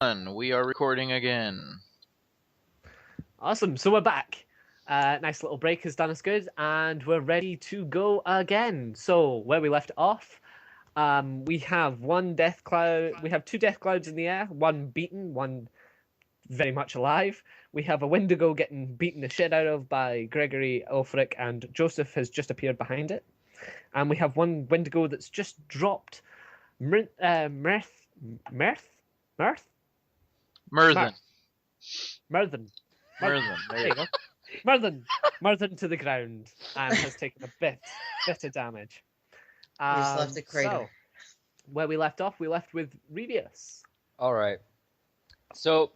We are recording again. Awesome, so we're back. Nice little break has done us good, and we're ready to go again. So, where we left off, we have one death cloud. We have two death clouds in the air, one beaten, one very much alive. We have a Wendigo getting beaten the shit out of by Gregory, Ulfric, and Joseph has just appeared behind it. And we have one Wendigo that's just dropped Mirth? Murthen. Murthen. There you go. Murthen to the ground and has taken a bit of damage. He's left a crater. So, where we left off, we left with Revius. All right. So,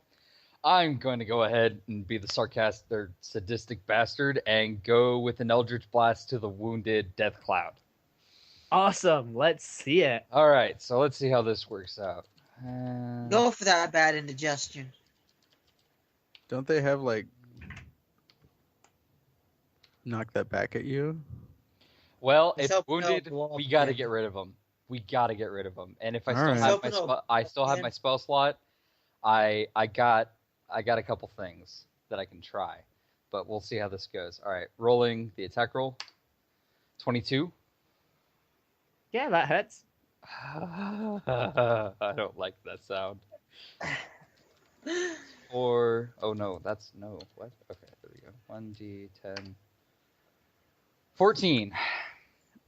I'm going to go ahead and be the sarcastic or sadistic bastard and go with an Eldritch Blast to the wounded Death Cloud. Awesome. Let's see it. All right. So, let's see how this works out. Go for that bad indigestion. Don't they have, like, knock that back at you? Well, Just if open wounded, up, blow up we got to again. get rid of him. We got to get rid of him. And if I All still right. have Open my up. I still have my spell slot, I got a couple things that I can try. But we'll see how this goes. All right, rolling the attack roll. 22. Yeah, that hits. I don't like that sound. Or oh no, that's no. What? Okay, there we go. 1d10. 14.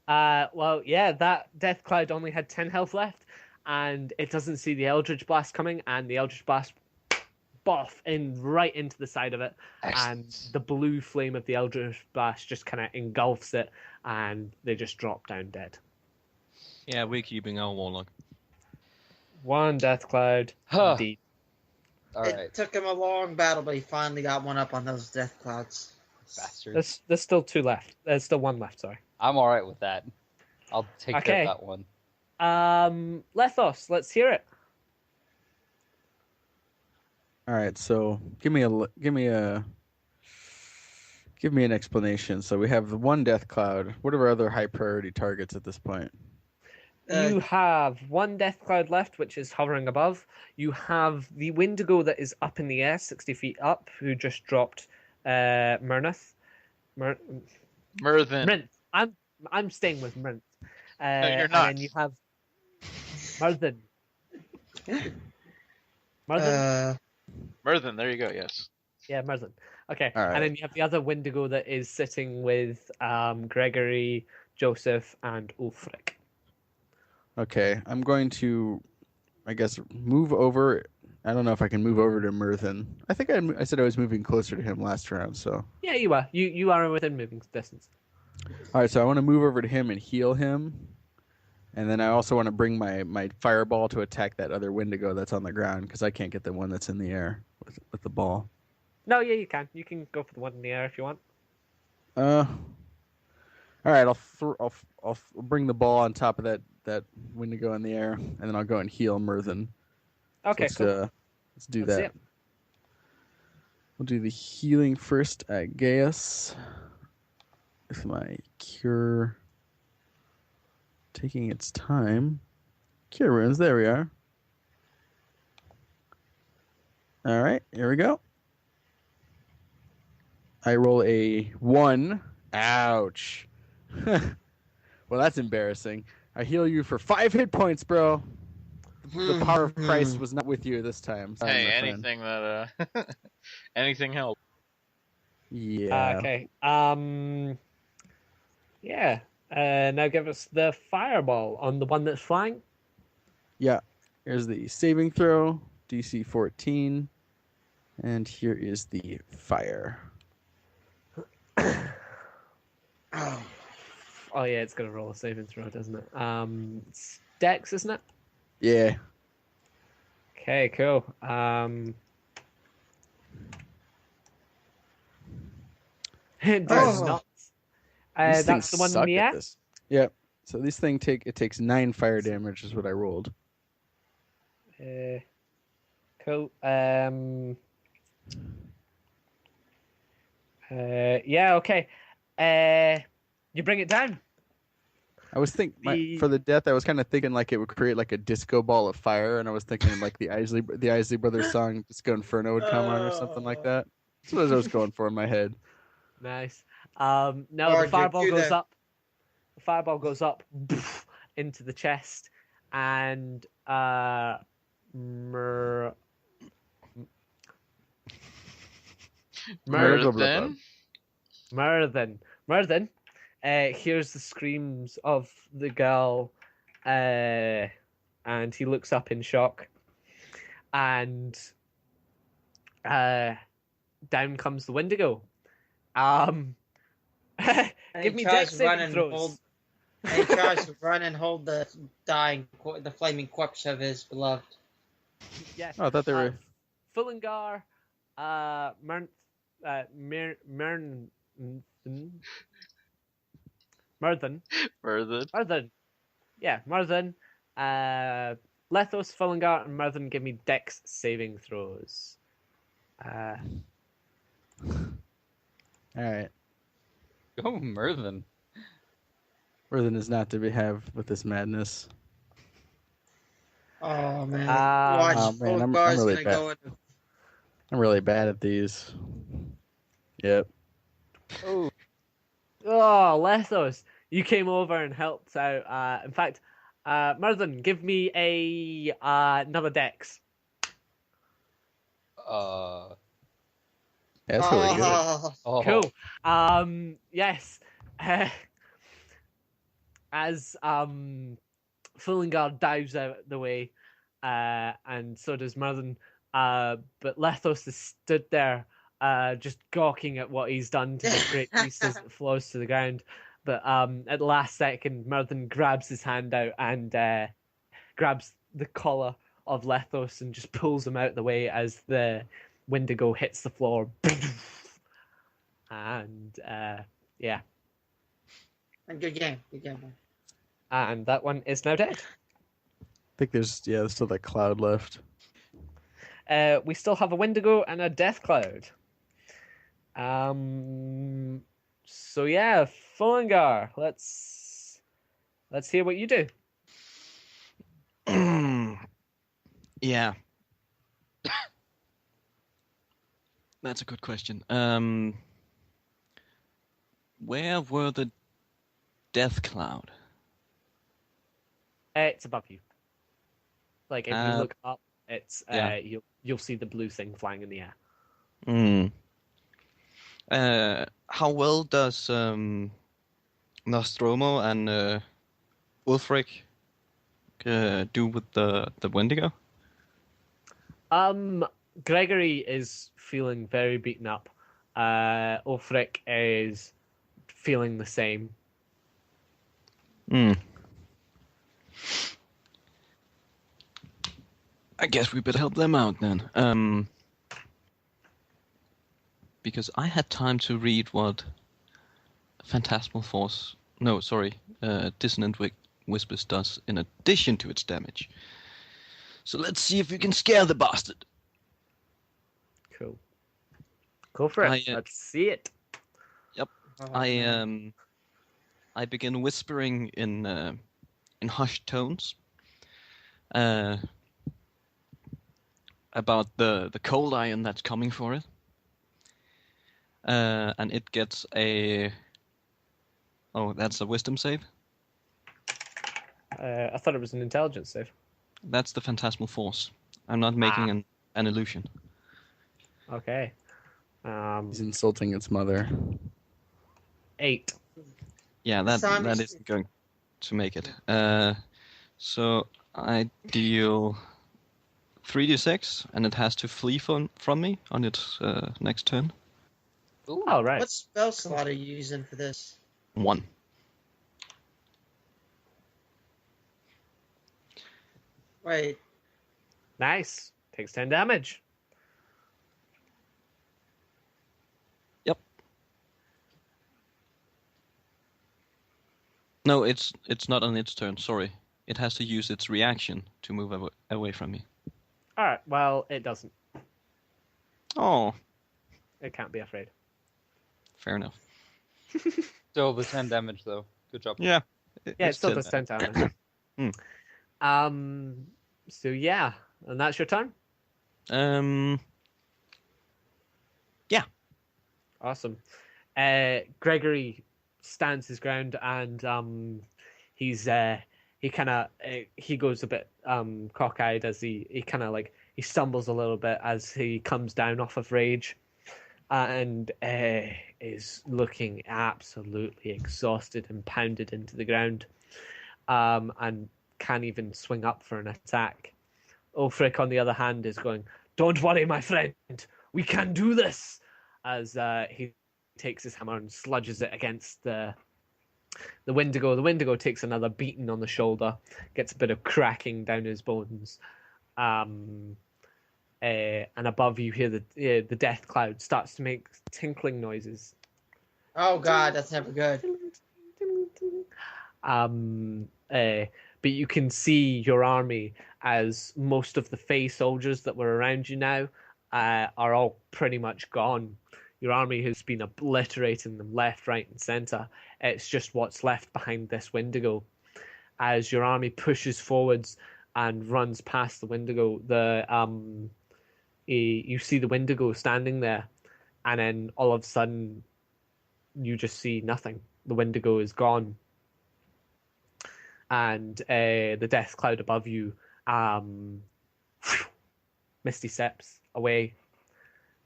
Well, yeah, that death cloud only had 10 health left, and it doesn't see the Eldritch Blast coming, and the Eldritch Blast right into the side of it, and the blue flame of the Eldritch Blast just kind of engulfs it, and they just drop down dead. Yeah, we're cubing our warlock. One death cloud. Huh. Indeed. All It right, took him a long battle, but he finally got one up on those death clouds. bastard. There's still two left. There's still one left. Sorry. I'm all right with that. I'll take Okay. that one. Lethos, let's hear it. All right, so give me an explanation. So we have the one death cloud. What are our other high priority targets at this point? You have one death cloud left, which is hovering above. You have the Wendigo that is up in the air, 60 feet up, who just dropped Myrnith. Murthen. I'm staying with Myrnith. No, you're And not. then you have Myrthen. Myrthen? Murthen, there you go, yes. Yeah, Myrthen. Okay. All right. And then you have the other Wendigo that is sitting with Gregory, Joseph, and Ulfric. Okay, I'm going to, I guess, move over. I don't know if I can move over to Murthen. I think I said I was moving closer to him last round, so. Yeah, you are. You are within moving distance. All right, so I want to move over to him and heal him. And then I also want to bring my fireball to attack that other Wendigo that's on the ground, because I can't get the one that's in the air with the ball. No, yeah, you can. You can go for the one in the air if you want. All right, I'll bring the ball on top of that Wendigo in the air, and then I'll go and heal Murthen. Okay, So let's do Let's see that. it. We'll do the healing first at Gaius. With my cure taking its time. Cure runes, there we are. All right, here we go. I roll a 1. Ouch. Well, that's embarrassing. I heal you for 5 hit points, bro. The power of Christ was not with you this time. Sorry, Hey, my friend. anything that anything helps. Yeah. Okay. Yeah. Now give us the fireball on the one that's flying. Yeah. Here's the saving throw, DC 14. And here is the fire. Oh, Oh yeah, it's gonna roll a saving throw, doesn't it? It's Dex, isn't it? Yeah. Okay, cool. It does Oh. not. These That's things the one in suck the at air. this. Yep. So this thing takes 9 fire damage is what I rolled. Cool. Yeah. Okay. You bring it down. I was for the death. I was kind of thinking like it would create like a disco ball of fire, and I was thinking like the Isley Brothers song "Disco Inferno" would come on or something like that. That's what I was going for in my head. Nice. Now the Roger, fireball cue goes that. up. The fireball goes up into the chest, and Merthin? Murthen hears the screams of the girl, and he looks up in shock, and down comes the Wendigo. And Give he me tries dex to run saving and throws. hold- And he tries to run and hold the flaming corpse of his beloved. Yeah. Oh, I thought they were. Fullingar, Mern, Murthen. Merthin. Yeah, Murthen. Lethos, Fullingar, and Murthen give me dex saving throws. All right. Oh, Mervin. Merthin is not to be have with this madness. Oh man! Um, Watch, Oh, man, I'm Fulgar's really gonna bad. go into. I'm really bad at these. Yep. Oh, Lethos, you came over and helped out. In fact, Murthen, give me another dex. Uh, Yeah, that's really good. oh. Cool. Yes. As Fullingar dives out the way, and so does Murthen. But Lethos is stood there, just gawking at what he's done to the great beast as it flows to the ground. But at the last second, Murthen grabs his hand out and grabs the collar of Lethos and just pulls him out the way as the Wendigo hits the floor. And yeah, And good game, man. and that one is now dead. I think there's still that cloud left. We still have a Wendigo and a Death Cloud. So yeah, Fullingar, let's hear what you do. Yeah. That's a good question. Where were the death cloud? It's above you. Like if you look up, it's yeah. you'll see the blue thing flying in the air. How well does Nostromo and Ulfric do with the Wendigo? Gregory is feeling very beaten up. Ulfric is feeling the same. I guess we better help them out then. Because I had time to read what Phantasmal Force... No, sorry. Dissonant Whispers does in addition to its damage. So let's see if we can scare the bastard. Cool. Go for it. Let's see it. Yep. Oh, I begin whispering in hushed tones about the cold iron that's coming for it. And it gets a... Oh, that's a wisdom save? I thought it was an intelligence save. That's the Phantasmal Force. I'm not making an illusion. Okay. He's insulting its mother. 8. Yeah, that isn't going to make it. So I deal 3d6, and it has to flee from me on its next turn. Ooh. Oh, right. What spell slot are you using for this? 1. Wait. Nice. Takes 10 damage. Yep. No, it's not on its turn. Sorry, it has to use its reaction to move away from me. All right. Well, it doesn't. Oh, It can't be afraid. fair enough. Still the 10 damage though. Good job. Yeah. Yeah, it still does 10. 10 damage. So yeah, and that's your turn. Yeah. Awesome. Gregory stands his ground, and he kind of he goes a bit cockeyed as he kind of like he stumbles a little bit as he comes down off of rage, and is looking absolutely exhausted and pounded into the ground, and can't even swing up for an attack. Ulfric, on the other hand, is going, "Don't worry, my friend, we can do this," as he takes his hammer and sludges it against the Wendigo. The Wendigo takes another beating on the shoulder, gets a bit of cracking down his bones. And above you hear the death cloud starts to make tinkling noises. Oh god, that's never good. But you can see your army, as most of the Fey soldiers that were around you now are all pretty much gone. Your army has been obliterating them left, right, and center. It's just what's left behind this Wendigo. As your army pushes forwards and runs past the Wendigo, you see the Wendigo standing there, and then all of a sudden you just see nothing. The Wendigo is gone. And the death cloud above you misty steps away,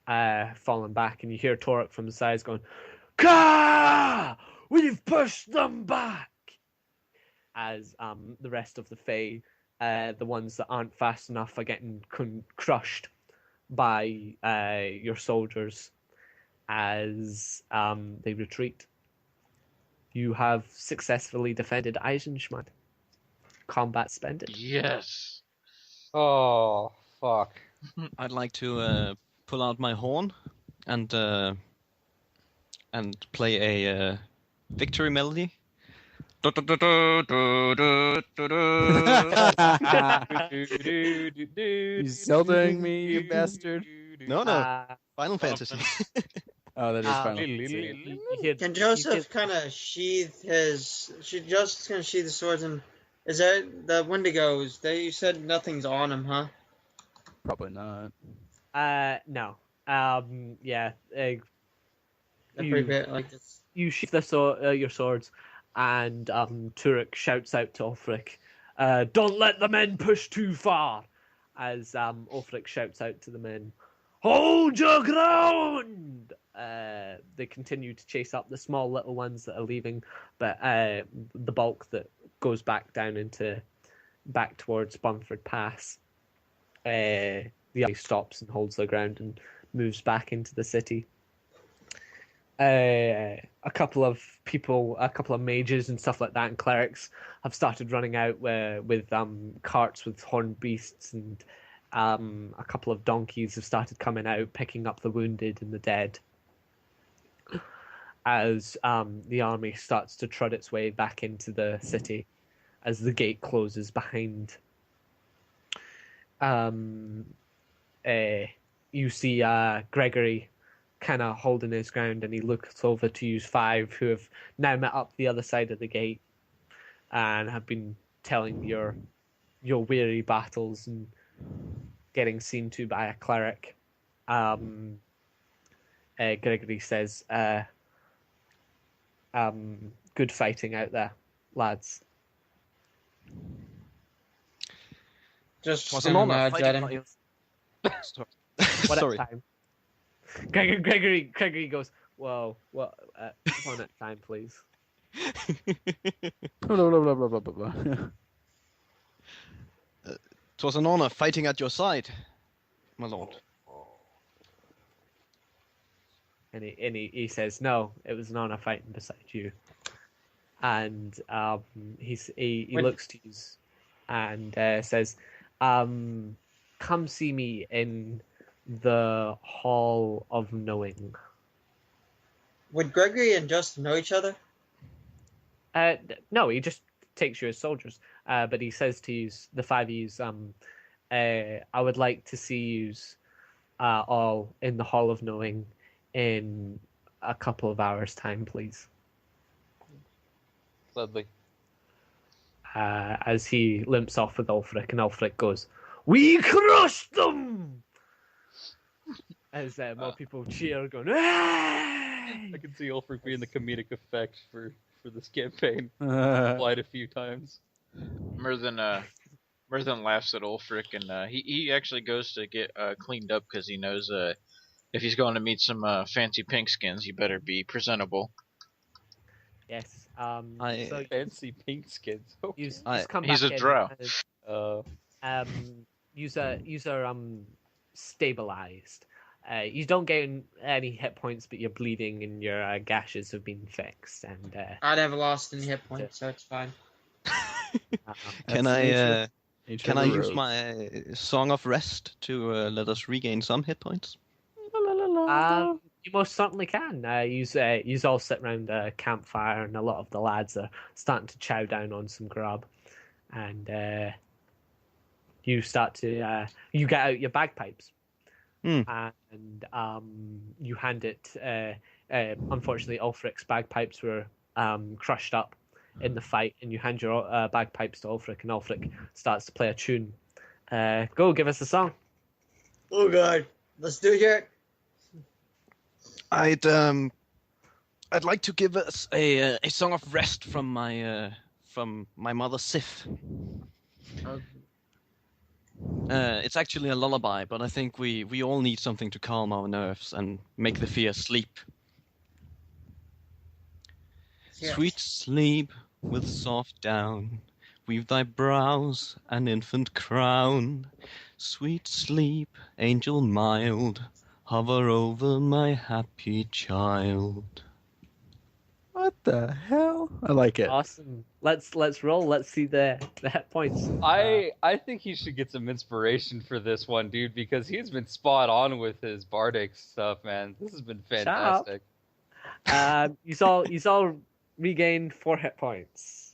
falling back, and you hear Torek from the sides going, "Ka! We've pushed them back!" As the rest of the Fae, the ones that aren't fast enough, are getting crushed by your soldiers as they retreat. You have successfully defended Eisenschmidt. Combat spended. Yes. Oh, fuck. I'd like to pull out my horn and play a victory melody. You Zeldaing me, you bastard. No, Final Fantasy. Oh, that is Final Can Joseph kind of sheath his? Should Joseph kind of sheath the swords? And is that the Wendigos? You said nothing's on him, huh? Probably not. No. Yeah. They're pretty bit like this. You sheath your swords, and Turek shouts out to Ulfric, "Don't let the men push too far!" As Ulfric shouts out to the men, "Hold your ground!" They continue to chase up the small little ones that are leaving, but the bulk that goes back towards Bunford Pass, the army stops and holds their ground and moves back into the city. A couple of mages and stuff like that, and clerics have started running out with carts with horned beasts, and a couple of donkeys have started coming out, picking up the wounded and the dead, as the army starts to trot its way back into the city as the gate closes behind. You see Gregory kind of holding his ground, and he looks over to you five, who have now met up the other side of the gate and have been telling your weary battles and getting seen to by a cleric. Gregory says, "Good fighting out there, lads." Just Was gonna an honor nudge at him. One Sorry. at a time. Gregory goes, "Whoa, what? One at a time, please." Blah, blah, blah, blah, blah, blah, blah. 'Twas an honor fighting at your side, my lord. And he says, "No, it was an honor fighting beside you." And he looks to you and says, "Come see me in the Hall of Knowing." Would Gregory and Justin know each other? No, he just takes you as soldiers. But he says to you, the five of you, "I would like to see you all in the Hall of Knowing in a couple of hours' time, please." Gladly. as he limps off with Ulfric, and Ulfric goes, "We crushed them!" As more people cheer, going, "Hey!" I can see Ulfric being the comedic effect for this campaign. Uh, Applied a few times. Merthin laughs at Ulfric, and he actually goes to get cleaned up because he knows if he's going to meet some fancy pink skins, he better be presentable. Yes. I- Fancy pink skins. Use I- come He's back a in drow. and, user stabilized. You don't gain any hit points, but you're bleeding and your gashes have been fixed. And I never lost any hit points, so it's fine. Can That's I nature can of I the use road. my Song of Rest to let us regain some hit points? You most certainly can. You all sit around a campfire, and a lot of the lads are starting to chow down on some grub, and you start to you get out your bagpipes, and you hand it. Unfortunately, Ulfric's bagpipes were crushed up in the fight, and you hand your bagpipes to Ulfric, and Ulfric starts to play a tune. Go, give us a song. Oh god, let's do it. I'd like to give us a Song of Rest from my mother Sif. It's actually a lullaby, but I think we all need something to calm our nerves and make the fear sleep. Yes. Sweet sleep with soft down, weave thy brows an infant crown. Sweet sleep, angel mild, hover over my happy child. What the hell? I like it. Awesome. Let's roll. Let's see the hit points. I think he should get some inspiration for this one, dude, because he's been spot on with his bardic stuff, man. This has been fantastic. You all regained 4 hit points,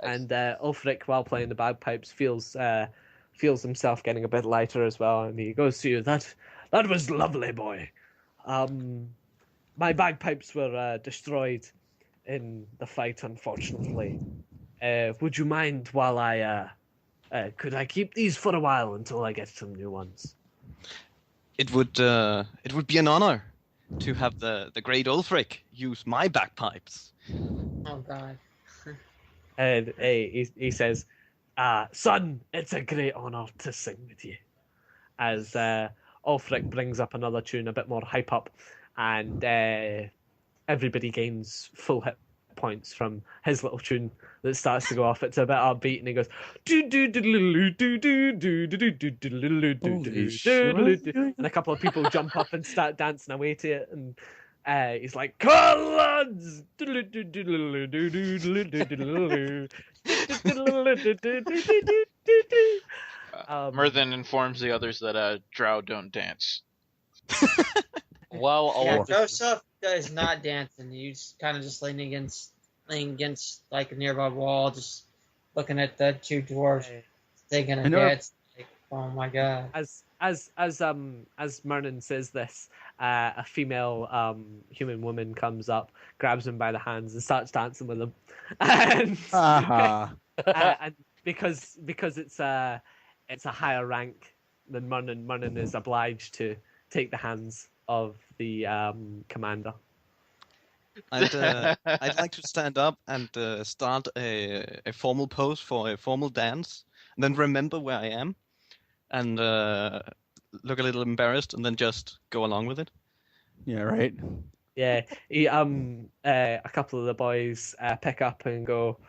and Ulfric, while playing the bagpipes, feels himself getting a bit lighter as well, and he goes to you. That was lovely, boy. My bagpipes were destroyed in the fight, unfortunately. Would you mind while could I keep these for a while until I get some new ones? It would be an honor to have the great Ulfric use my bagpipes. Oh god. And he says, son, it's a great honor to sing with you. As Ulfric brings up another tune, a bit more hype up, and everybody gains full hit points from his little tune that starts to go off. It's a bit upbeat, and he goes, and a couple of people jump up and start dancing away to it, and he's like, "Come on, lads!" Merthin informs the others that drow don't dance. Well, Yeah, Ulfric, Joseph is not dancing. He's kind of just leaning against like a nearby wall, just looking at the 2 dwarves, thinking of dance. Like, oh my god. As Merlin says this, a female human woman comes up, grabs him by the hands, and starts dancing with him. And, and because it's a higher rank than Merlin is obliged to take the hands of the commander. I'd like to stand up and start a formal pose for a formal dance, and then remember where I am, and look a little embarrassed, and then just go along with it. Yeah, right. Yeah, a couple of the boys pick up and go,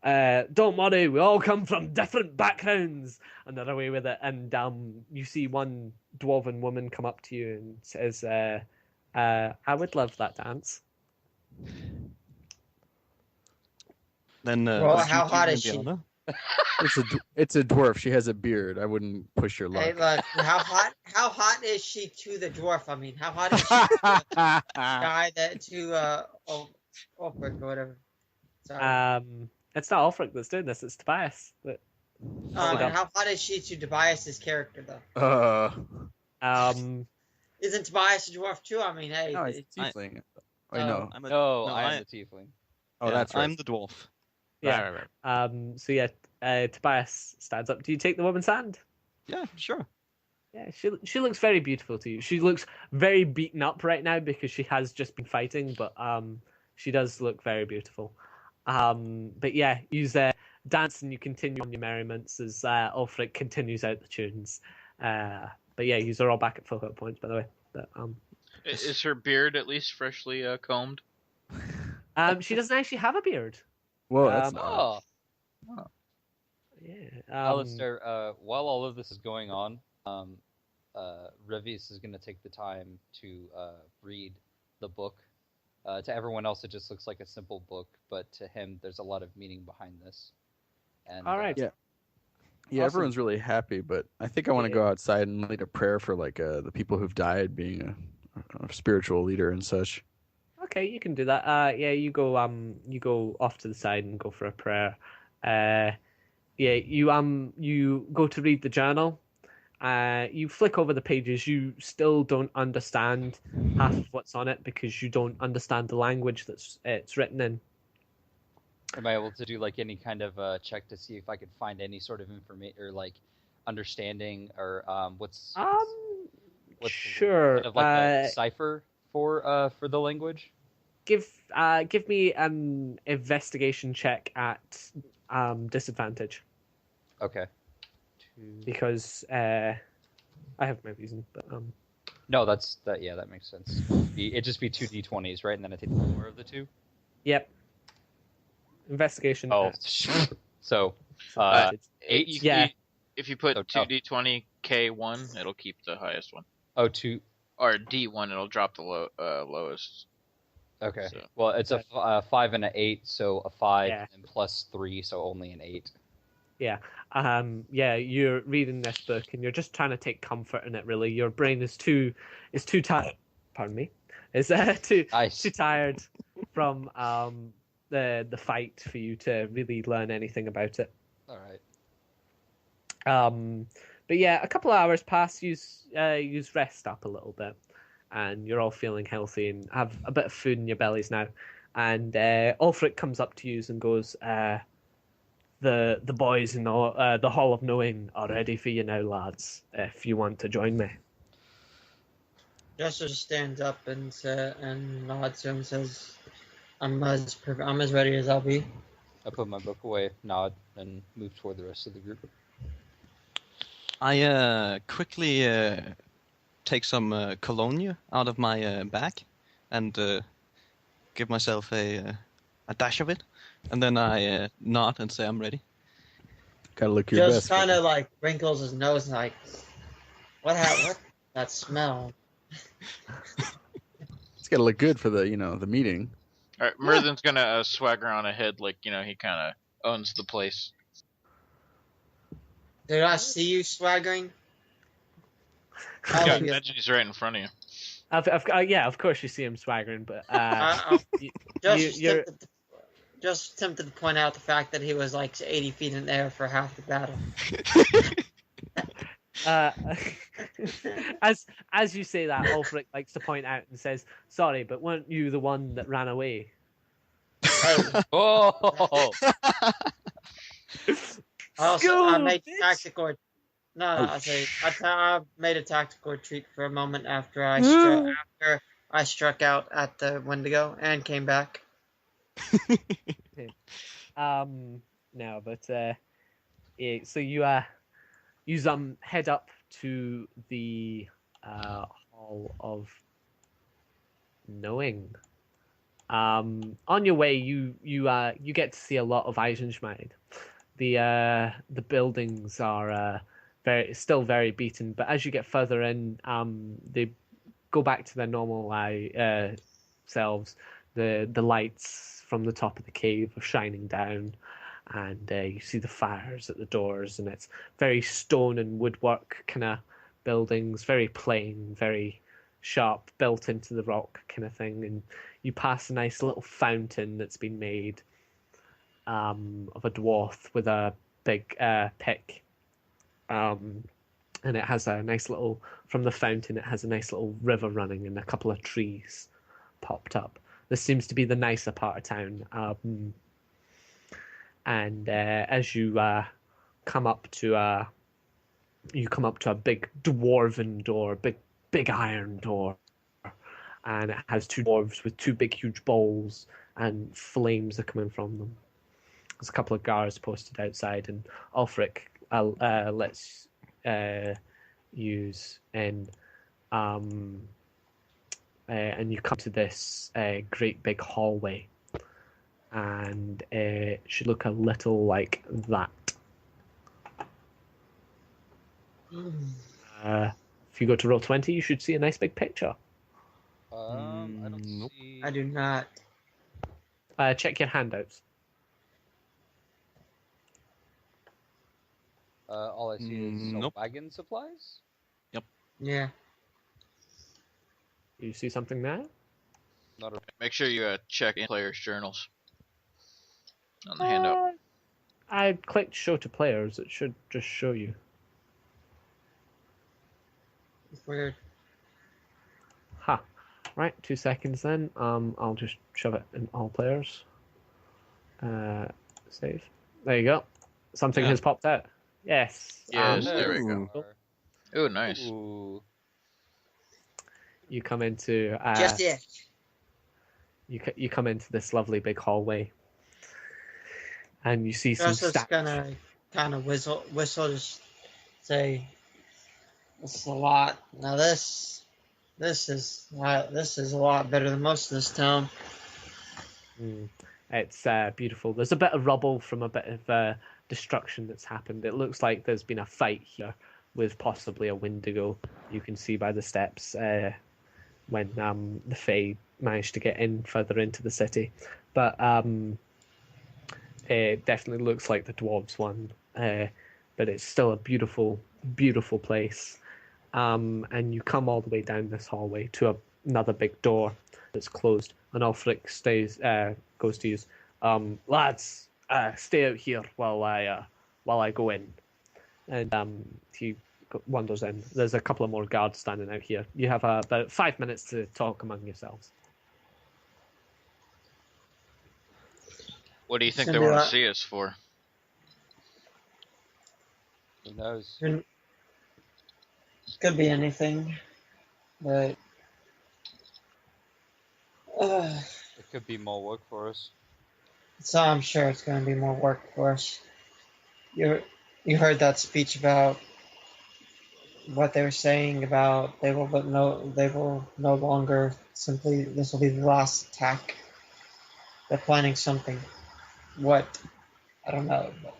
"Don't worry, we all come from different backgrounds," and they're away with it. And you see one dwarven woman come up to you and says, "I would love that dance." Then, Well, how hot is she? It's a dwarf. She has a beard. I wouldn't push your luck. Hey, look, how hot is she to the dwarf? I mean, how hot is she to the guy Ulfric or whatever? Sorry. It's not Ulfric that's doing this. It's Tobias. And how hot is she to Tobias's character, though? Isn't Tobias a dwarf too? I mean, hey. No, he's a tiefling. I know. I'm I am the tiefling. Oh, that's right. I'm the dwarf. Yeah. Right. So yeah, Tobias stands up. Do you take the woman's hand? Yeah, sure. Yeah, she looks very beautiful to you. She looks very beaten up right now because she has just been fighting, but she does look very beautiful. But yeah, you dance and you continue on your merriments as Ulfric continues out the tunes. But yeah, you are all back at full hit points, by the way. But Is her beard at least freshly combed? she doesn't actually have a beard. Whoa, that's Oh, Yeah. Alistair, while all of this is going on, Revius is going to take the time to read the book. To everyone else, it just looks like a simple book, but to him, there's a lot of meaning behind this. And, all right. Yeah. Yeah, Awesome. everyone's really happy, but I think I want to go outside and lead a prayer for like the people who've died, being a spiritual leader and such. Okay, you can do that. Yeah, you go off to the side and go for a prayer. Yeah, you go to read the journal. You flick over the pages. You still don't understand half of what's on it because you don't understand the language that's it's written in. am I able to do like any kind of check to see if I could find any sort of information or like understanding or what's sure. kind of like a cipher for the language? Give me an investigation check at disadvantage. Okay. Because I have my reason, but No, yeah, that makes sense. It'd just be 2 d20s, right? And then I take the lower of the two. Yep. Investigation. Oh, so 8. Yeah. If you put 2d20 K1, it'll keep the highest one. Oh, 2. Or D1, it'll drop the lowest. Okay. So. Well, it's a 5 and an 8, so a 5 Yeah. and plus 3, so only an 8. Yeah. You're reading this book and you're just trying to take comfort in it. Really, your brain is too tired. Pardon me. Is too tired from the fight for you to really learn anything about it. All right. But yeah, a couple of hours pass. You rest up a little bit, and you're all feeling healthy and have a bit of food in your bellies now. And Ulfric comes up to you and goes, The boys in the Hall of Knowing are ready for you now, lads. If you want to join me. Jester stands up and nods to him and says, I'm as ready as I'll be. I put my book away, nod, and move toward the rest of the group. I quickly take some cologne out of my bag and give myself a dash of it, and then I nod and say I'm ready. Gotta look your Just best. kind of like wrinkles his nose and like, what that smell? It's gotta look good for the meeting. All right, Merthen's gonna swagger on ahead, like he kind of owns the place. Did I see you swaggering? Yeah, imagine he's right in front of you. Yeah, of course you see him swaggering, but just attempted to point out the fact that he was like 80 feet in the air for half the battle. As you say that, Ulfric likes to point out and says, "Sorry, but weren't you the one that ran away?" Oh! I made tactical. I made a tactical retreat for a moment after I struck out at the Wendigo and came back. No, but yeah, so you head up to the Hall of Knowing. On your way, you get to see a lot of Eisenschmied. The buildings are still very beaten, but as you get further in, they go back to their normal selves. The lights from the top of the cave are shining down, and you see the fires at the doors, and it's very stone and woodwork kind of buildings, very plain, very sharp, built into the rock kind of thing. And you pass a nice little fountain that's been made of a dwarf with a big pick, and it has a nice little, from the fountain it has a nice little river running and a couple of trees popped up. This seems to be the nicer part of town. and as you come up to a big dwarven door, big iron door, and it has two dwarves with two big huge bowls, and flames are coming from them. There's a couple of guards posted outside, and Ulfric lets use in, and you come to this great big hallway, and it should look a little like that. If you go to Roll20, you should see a nice big picture. I don't Nope. see. I do not. Check your handouts. All I see is Nope. wagon supplies. Yeah. You see something there? Not a. Make sure you check in players' journals on the handout. I clicked show to players. It should just show you. It's weird. Ha. Right, 2 seconds then. I'll just shove it in all players. Save. There you go. Something Yeah. has popped out. Yes. Yes, there we go. Oh, nice. Ooh. You come into Just it. you come into this lovely big hallway, and you see some Just stacks. gonna kind of whistle, just say, "This is a lot." Now this is a lot better than most of this town. It's beautiful. There's a bit of rubble from a bit of destruction that's happened. It looks like there's been a fight here with possibly a Wendigo. You can see by the steps when the Fae managed to get in further into the city. But it definitely looks like the dwarves one. But it's still a beautiful, beautiful place. And you come all the way down this hallway to another big door that's closed. And Ulfric goes to use, lads, stay out here while I go in. And he wanders in. There's a couple of more guards standing out here. You have about 5 minutes to talk among yourselves. What do you think Send they it want to out. see us for? Who knows? Could be anything, but It could be more work for us. so I'm sure it's going to be more work for us. You heard that speech about what they were saying about they will no longer simply, this will be the last attack. They're planning something. What? I don't know. But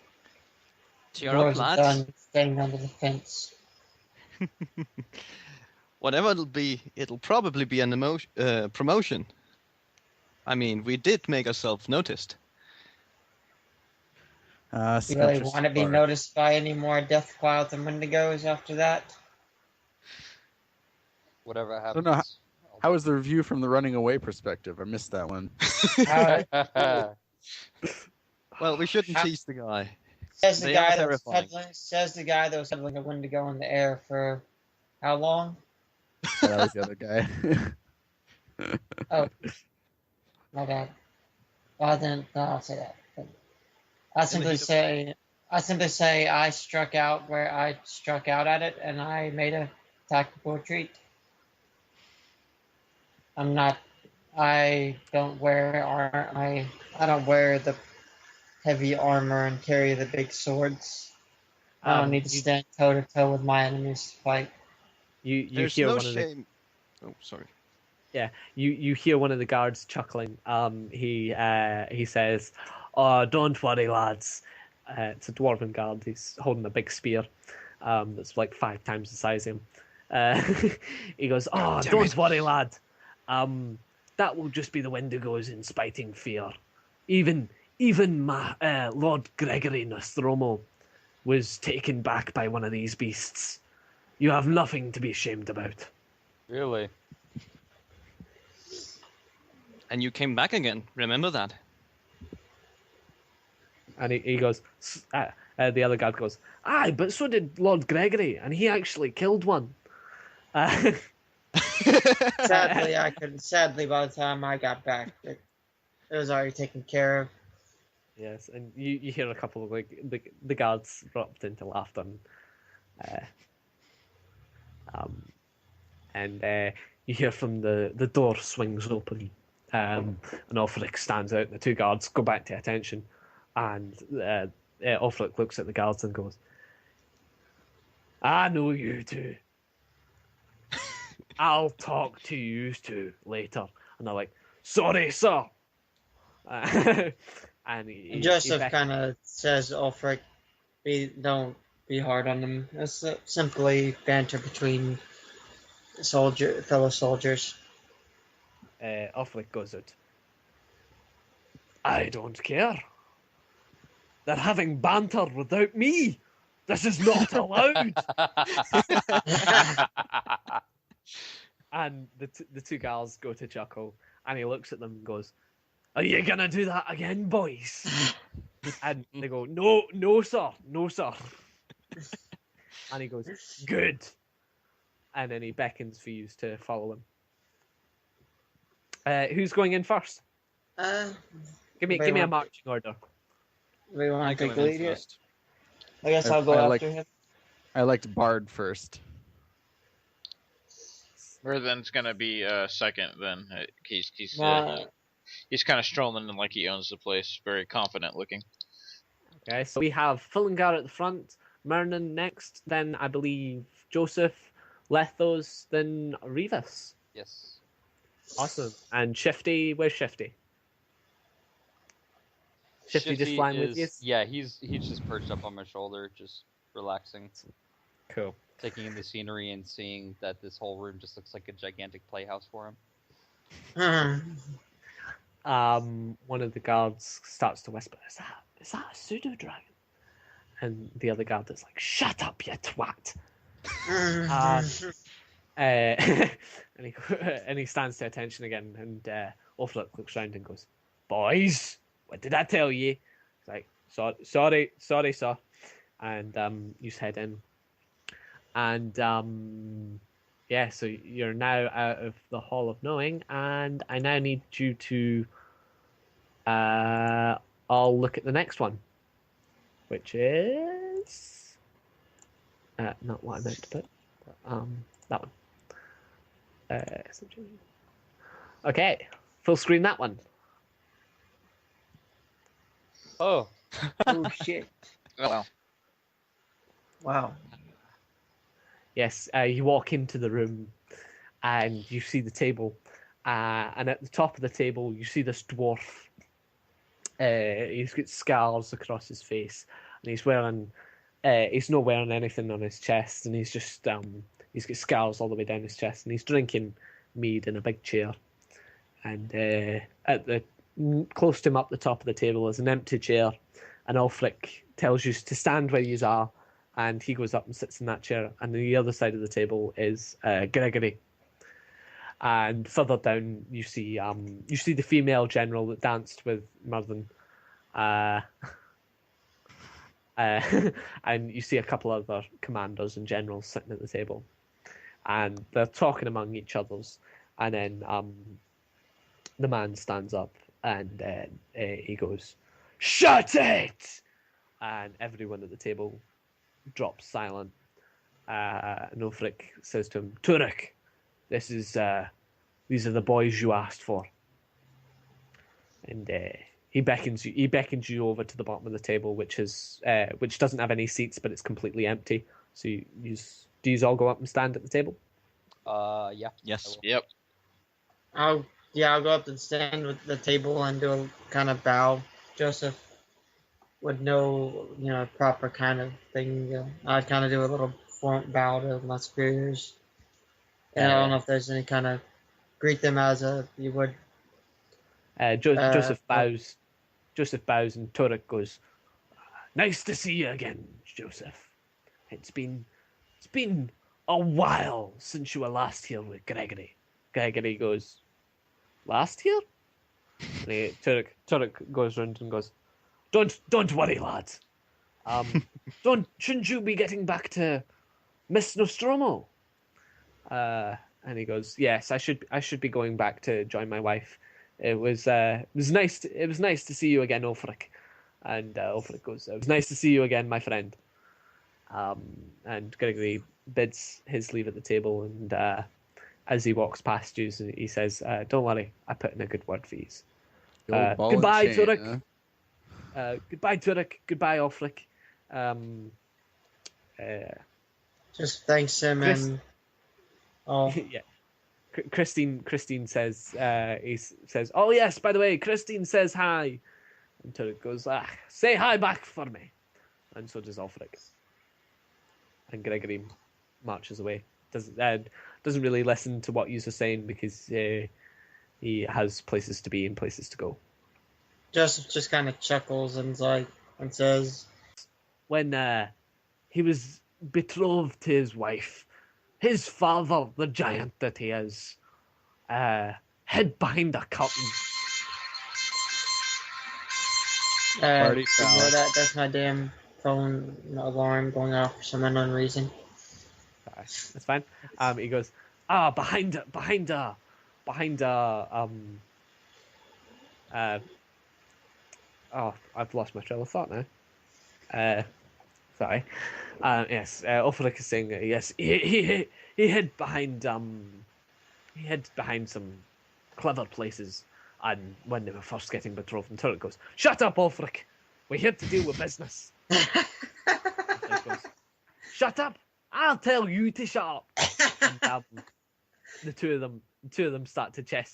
Cheer dwarves up, are lads. done staying under the fence. Whatever it'll probably be an promotion. I mean, we did make ourselves noticed. You really want to be noticed by any more death clouds and wendigos after that? Whatever don't know happens. How was the review from the running away perspective? I missed that one. Well, we shouldn't tease the guy. Says the They guy are that was terrifying. peddling a wendigo in the air for how long? That was the other guy. Oh, my bad. Well, then I'll say that. But I simply say I struck out where I struck out at it, and I made a tactical retreat. I don't wear the heavy armor and carry the big swords. I don't need to stand toe to toe with my enemies to fight. You There's hear no one of the shame. Oh, sorry. you hear one of the guards chuckling. He says, "Oh, don't worry, lads." It's a dwarven guard. He's holding a big spear that's like 5 times the size of him. He goes, "Oh, don't worry, lad. That will just be the Wendigos inciting fear. Even my Lord Gregory Nostromo was taken back by one of these beasts. You have nothing to be ashamed about." Really? And you came back again. Remember that. And he goes, the other guard goes, "Aye, but so did Lord Gregory, and he actually killed one." Sadly, by the time I got back, it was already taken care of. Yes, and you hear a couple of like the guards erupt into laughter, uh, um, and you hear from the door swings open, and Ulfric stands out. And the two guards go back to attention, and Ulfric looks at the guards and goes, "I know you two. I'll talk to you two later." And they're like, "Sorry, sir." And he Joseph back- kind of says, Ulfric, don't be hard on them. It's simply banter between fellow soldiers. Ulfric goes out. "I don't care. They're having banter without me. This is not allowed." And the two gals go to chuckle, and he looks at them and goes, "Are you gonna do that again, boys?" And they go, "No, no, sir, no, sir." And he goes, "Good." And then he beckons for you to follow him. Who's going in first? Give me a marching order. We want I to go take in the lead here? first. I guess I'll go after him. I liked Bard first. Merthen's gonna be second then. He's Nah, he's kind of strolling in like he owns the place, very confident looking. Okay, so we have Fillingar at the front, Mernon next, then I believe Joseph, Lethos, then Rivas. Yes. Awesome. And Shifty, where's Shifty? Shifty just flying with you? Yeah, he's just perched up on my shoulder, just relaxing, Cool. taking in the scenery and seeing that this whole room just looks like a gigantic playhouse for him. One of the guards starts to whisper, is that a pseudo dragon? And the other guard is like, "Shut up, you twat." And he stands to attention again, and Ulfric looks round and goes, "Boys, what did I tell you?" He's like, sorry, sir." And you head in. And yeah, so you're now out of the Hall of Knowing, and I now need you to all look at the next one, which is not what I meant to put, but, that one. Okay, full screen that one. Oh, Oh shit! Oh, Wow. Yes, you walk into the room and you see the table, and at the top of the table you see this dwarf. He's got scars across his face, and he's not wearing anything on his chest, and he's just he's got scars all the way down his chest, and he's drinking mead in a big chair. And close to him up the top of the table is an empty chair, and Ulfric tells you to stand where you are, and he goes up and sits in that chair. And on the other side of the table is Gregory. And further down, you see the female general that danced with Mervyn, and you see a couple of other commanders and generals sitting at the table, and they're talking among each others. And then the man stands up and he goes, "Shut it!" And everyone at the table drops silent. And Ulfric says to him, "Turek, these are the boys you asked for." And he beckons you over to the bottom of the table, which doesn't have any seats, but it's completely empty. So do you all go up and stand at the table? Yeah. Yes. yep. I'll go up and stand with the table and do a kind of bow. Joseph would know, proper kind of thing. I'd kind of do a little front bow to my superiors. And I don't know if there's any kind of greet them as you would. Joseph bows. Joseph bows, and Turek goes, "Nice to see you again, Joseph. It's been a while since you were last here with Gregory." Gregory goes, "Last here?" And Turek goes round and goes, Don't worry, lads. Shouldn't you be getting back to Miss Nostromo?" And he goes, "Yes, I should be going back to join my wife. It was nice to see you again, Ulfric. And Ulfric goes, "It was nice to see you again, my friend." And Gregory bids his leave at the table, and as he walks past you, he says, "Don't worry, I put in a good word for you." The old ball and Goodbye, chain, Turek. huh? Goodbye, Turek. Goodbye, Ulfric. Um, Just thanks him Chris- and oh, yeah. Christine says, he says, "Oh yes, by the way, Christine says hi." And Turek goes, "Say hi back for me." And so does Ulfric. And Gregory marches away. Doesn't really listen to what you're saying because he has places to be and places to go. Joseph just kind of chuckles and says, When he was betrothed to his wife, his father, the giant that he is, hid behind a curtain. Party ignore foul. that. That's my damn phone alarm going off for some unknown reason. That's fine. He goes, behind I've lost my trail of thought now. Sorry. Yes, Ulfric is saying that yes, he hid behind some clever places, and when they were first getting betrothed, and Turret goes, "Shut up, Ulfric. We're here to deal with business." Ulfric goes, "Shut up. I'll tell you to shut up." And, the two of them start to get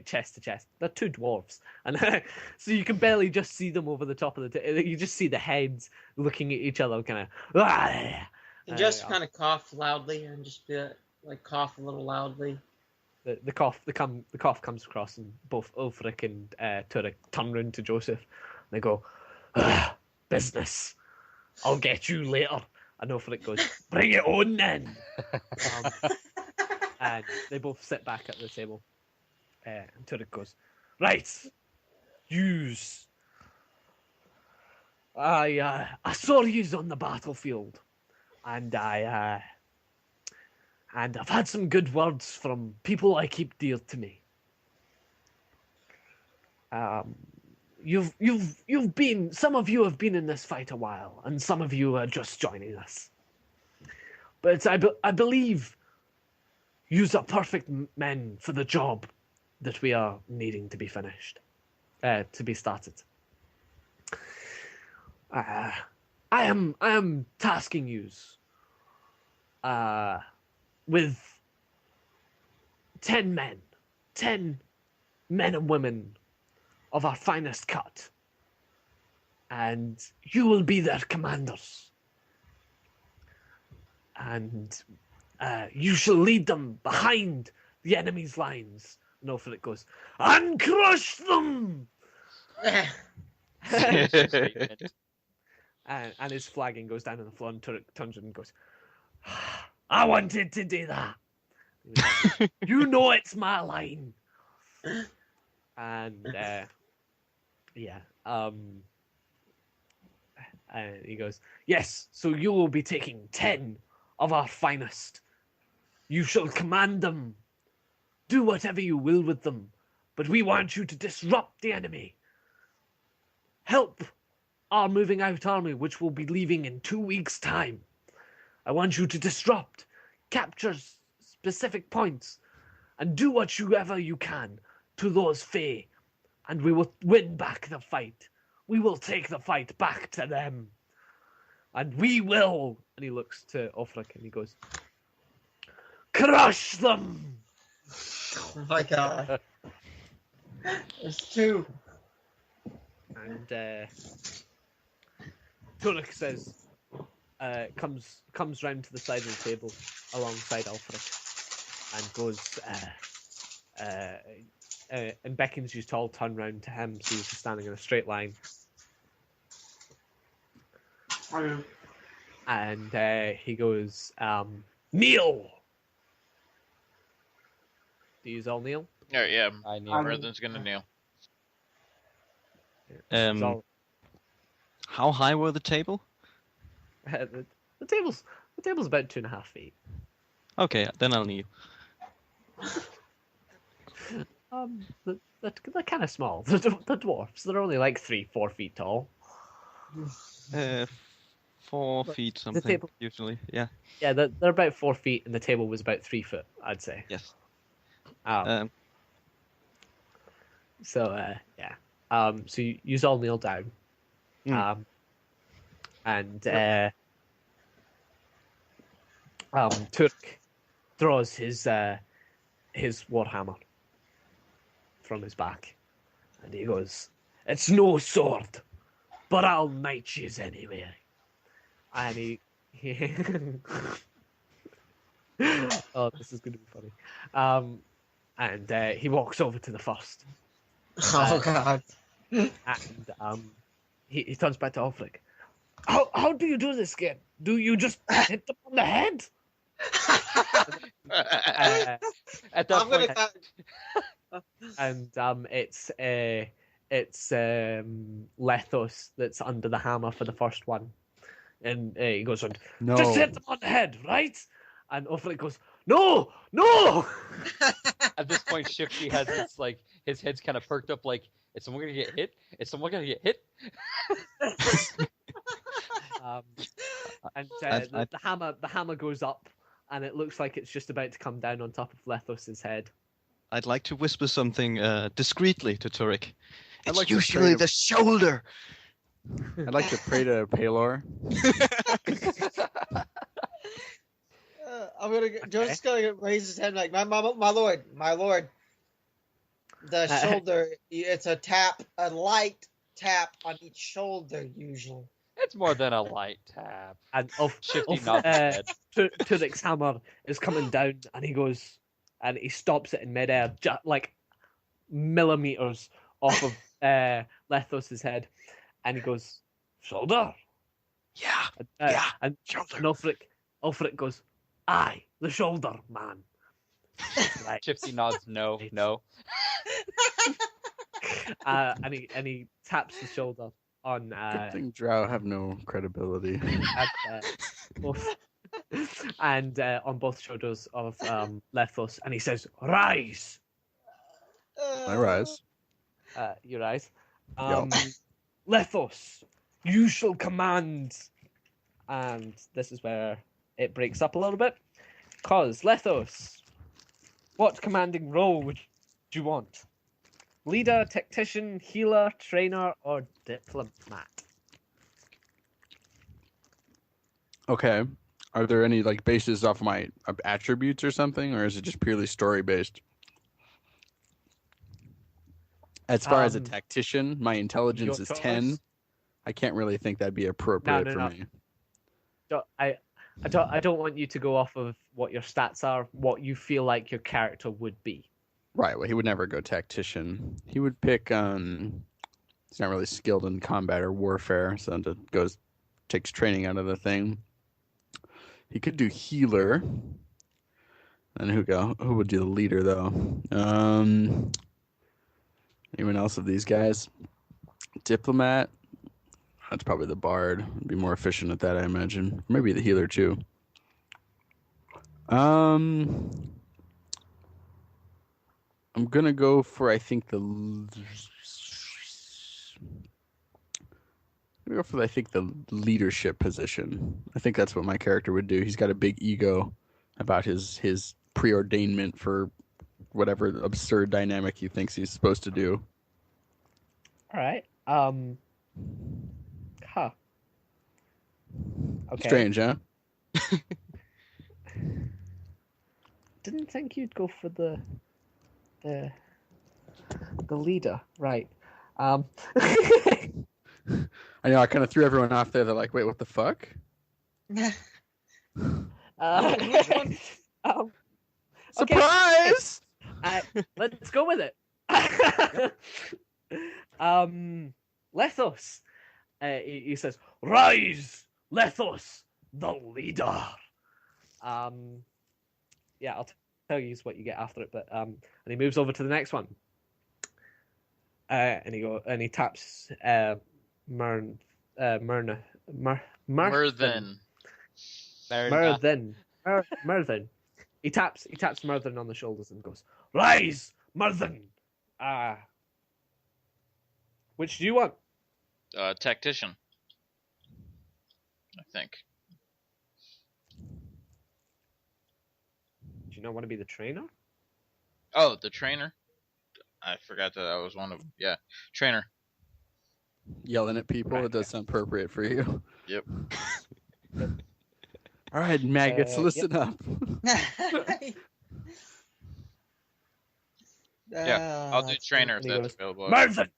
chest to chest. They're two dwarves, and so you can barely just see them over the top of the. You just see the heads looking at each other, kind of. And just kind of cough loudly and just cough a little loudly. The cough comes across, and both Ulfric and Turek turn round to Joseph. They go, "Business. I'll get you later." And Ulfric goes, "Bring it on then." And they both sit back at the table. And Turek goes, "Right, yous. I saw yous on the battlefield, and I've had some good words from people I keep dear to me. Some of you have been in this fight a while, and some of you are just joining us. But I believe yous are perfect men for the job that we are needing to be finished, to be started. I am tasking yous with 10 men and women of our finest cut, and you will be their commanders. And you shall lead them behind the enemy's lines." And Ulfric goes, "And crush them!" And his flagging goes down on the floor, and Turek turns and goes, "I wanted to do that. You know it's my line." And and he goes, "Yes, so you will be taking 10 of our finest. You shall command them. Do whatever you will with them, but we want you to disrupt the enemy. Help our moving out army, which will be leaving in 2 weeks' time. I want you to disrupt, capture specific points, and do whatever you can to those Fae, and we will win back the fight. We will take the fight back to them. And we will," and he looks to Ulfric and he goes, "crush them!" Oh my god. There's two. And Turek says, comes round to the side of the table alongside Ulfric and goes, and beckons you to all turn round to him so he's standing in a straight line. And he goes, "Kneel!" Do you all kneel? Oh yeah, I knew. Merlin's gonna kneel. It's all- How high were the table? the table's about 2.5 feet. Okay, then I'll kneel. They're kind of small. The dwarfs, they're only like 3-4 feet tall. 4 But feet the something table, usually. Yeah. yeah, they're about 4 feet, and the table was about 3 foot, I'd say. Yes. Um, so yeah. So you all kneel down. Mm. And Turk draws his warhammer from his back, and he goes, "It's no sword, but I'll knight yous anyway." And he oh, this is going to be funny. And he walks over to the first, Oh God. and he turns back to Ulfric. How do you do this again? Do you just hit them on the head? At that I'm point, gonna. it's Lethos that's under the hammer for the first one, and he goes on. No. Just hit them on the head, right? And Ulfric goes, no, no. at this point, Shifty has this like his head's kind of perked up. Like, is someone gonna get hit? Is someone gonna get hit? And I'd- the hammer goes up, and it looks like it's just about to come down on top of Lethos's head. I'd like to whisper something discreetly to Turek. I'd It's like to usually pray to- the shoulder. I'd like to pray to Palor. Joseph's gonna raise his head like, my lord, my lord. The shoulder, it's a tap, a light tap on each shoulder usually. It's more than a light tap. And Shifty nods his head. Turek's hammer is coming down, and he goes, and he stops it in midair, like millimeters off of Lethos's head, and he goes, shoulder. Yeah. And Shoulder. Ulfric goes, aye, the shoulder, man. Right. Shifty nods. No. And he taps the shoulder on Good thing Drow have no credibility. on both shoulders of Lethos, and he says, rise. I rise. You rise. Yup. Lethos, you shall command. And this is where it breaks up a little bit. Cause Lethos, what commanding role would you want? Leader, tactician, healer, trainer, or diplomat? Okay. Are there any like bases off my attributes or something, or is it just purely story based? As far as a tactician, my intelligence your is choice. 10. I can't really think that'd be appropriate for me. I don't want you to go off of what your stats are, what you feel like your character would be. Right. Well, he would never go tactician. He would pick. He's not really skilled in combat or warfare, so it takes training out of the thing. He could do healer. And who would do the leader though? Anyone else of these guys? Diplomat. That's probably the bard. Would be more efficient at that, I imagine. Maybe the healer too. I'm gonna go for I think the leadership position. I think that's what my character would do. He's got a big ego about his preordainment for whatever absurd dynamic he thinks he's supposed to do. All right. Huh. Okay. Strange, huh? Didn't think you'd go for the leader, right? I know. I kind of threw everyone off there. They're like, "Wait, what the fuck?" Okay. Surprise! Let's go with it. Lethos. He says, "Rise, Lethos, the leader." Yeah, I'll tell you what you get after it, but and he moves over to the next one. And he taps Myrthen. He taps Myrthen on the shoulders and goes, "Rise, Myrthen." Which do you want? Tactician. I think. Do you not want to be the trainer? Oh, the trainer. I forgot that I was one of. Yeah, trainer. Yelling at people, Right, it does sound appropriate for you. Yep. All right, maggots, listen up. Yeah, I'll do That's trainer if And he that's goes, available. Mervyn!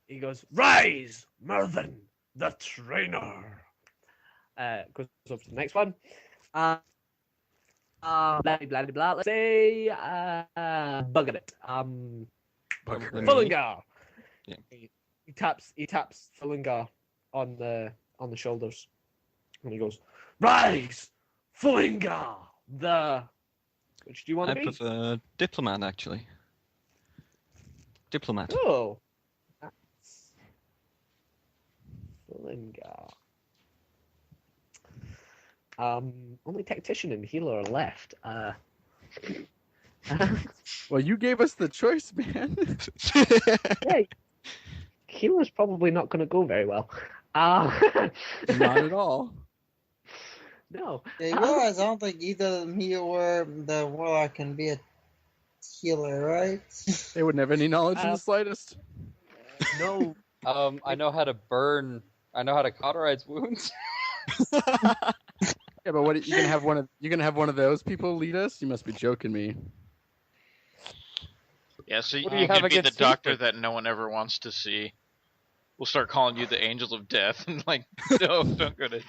He goes, rise, Mervyn, the trainer. Goes over to the next one. Blah, blah, blah, blah. Let's say, bugger it. Bugger Me. Fullingar. Yeah. He taps Fullingar on the shoulders, and he goes, rise, Fullingar, the. Which do you want I to be? prefer diplomat, actually. Diplomat. Oh, that's Fullingar. Only tactician and healer are left. Well, you gave us the choice, man. Yeah, healer's probably not going to go very well. Not at all. No. Yeah, you realize I don't think either me or the warlock can be a healer, right? They wouldn't have any knowledge in the slightest. No. I know how to burn. I know how to cauterize wounds. Yeah, but what you gonna have one of those people lead us? You must be joking me. Yeah, so What you do you have could be the against doctor Ethan? that no one ever wants to see. We'll start calling you the angel of death. And like, no, don't go to.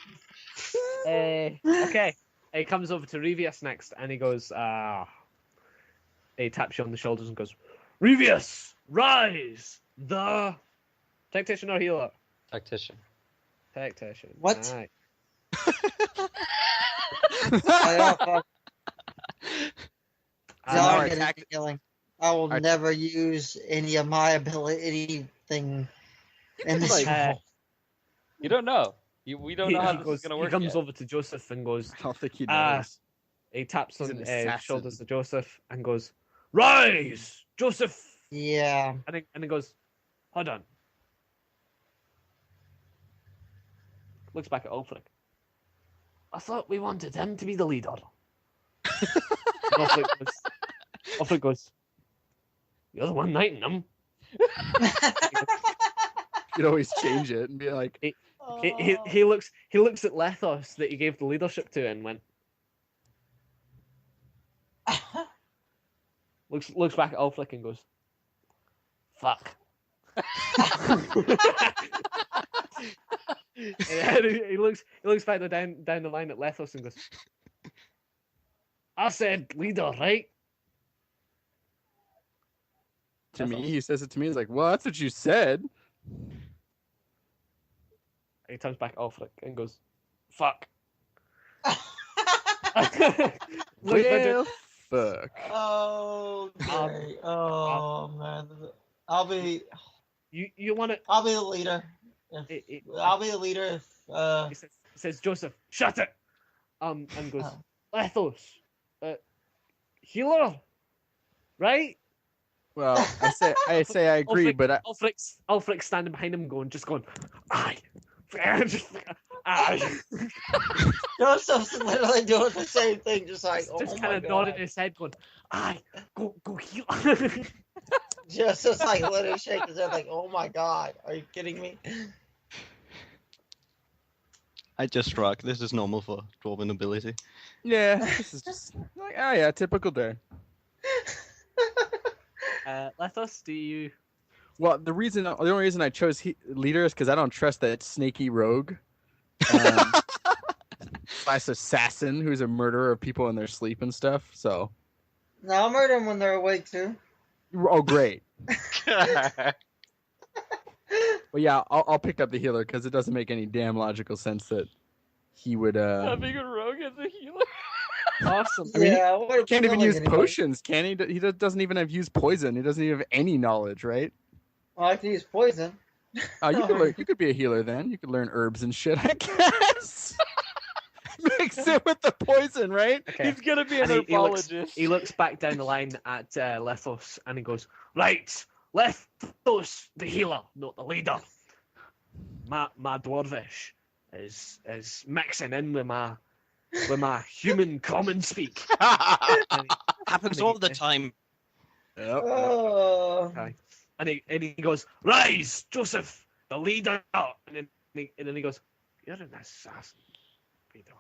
Okay. He comes over to Revius next, and he goes, he taps you on the shoulders and goes, Revius, rise, the tactician or healer? Tactician. Tactician. What? Right. Oh, fuck. Uh, Y'all our are getting tact- me killing. I will our- never use any of my ability thing in this Like, role. You don't know. We don't know how this is going to work He comes yet. over to Joseph and goes, I don't think he Ah. knows. he taps He's on an the assassin. shoulders of Joseph and goes, rise, Joseph! Yeah. And he goes, hold on. Looks back at Ulfric. I thought we wanted him to be the leader. Ulfric goes, you're the one knighting him. You'd always change it and be like, He looks at Lethos that he gave the leadership to and went, looks back at Ulfric and goes, fuck. And he looks back down the line at Lethos and goes, I said leader, right? to me, he says it to me, he's like, well, that's what you said. He turns back at Ulfric and goes, fuck. Looks back Well, to- fuck. Okay. Oh man. I'll be you want to? the leader. I'll be the leader if He says, Joseph, shut it. And goes, Lethos, healer, right? Well, I say I agree, but Ulfric's standing behind him, going, aye, aye. Joseph's literally doing the same thing, just like Just oh kind my of God. nodding his head, going, aye, go heal. Joseph's like literally shaking his head, like oh my God, are you kidding me? I just struck. This is normal for dwarven nobility. yeah, this is just like, oh yeah, typical day. Lethos, do you? Well, the only reason I chose leader is because I don't trust that snaky rogue, slash assassin who's a murderer of people in their sleep and stuff. So, No, I'll murder them when they're awake too. oh great. Well, yeah, I'll pick up the healer because it doesn't make any damn logical sense that he would. Having a rogue as a healer. Awesome. I mean, yeah, what He can't even killing use anybody. potions, can he? He doesn't even have used poison. He doesn't even have any knowledge, right? Well, I can use poison. You could be a healer then. You could learn herbs and shit, I guess. Mix it with the poison, right? Okay. He's going to be an And herbologist. he looks back down the line at Lethos and he goes, right, Lethos, the healer, not the leader. My dwarvish. is mixing in with my human common speak. And Happens all the time. Yep. Oh. he goes, "Rise, Joseph, the leader." And then he goes, "You're an assassin, Peter."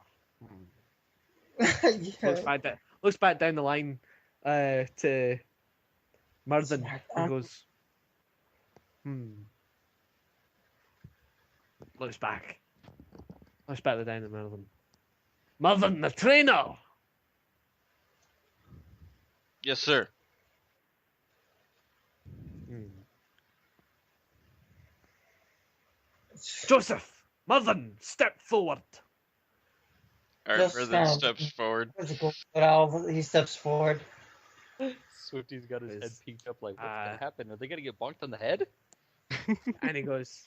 Yeah. Looks back down the line to Murden and goes, Looks back down to Murden. Murden, the trainer. Yes, sir. Joseph, Murden, step forward. All right, Just Murthen sounds- steps forward. Physical, but he steps forward. Swifty's got his head Is, peeked up like, what's gonna happen? Are they gonna get bonked on the head? and he goes,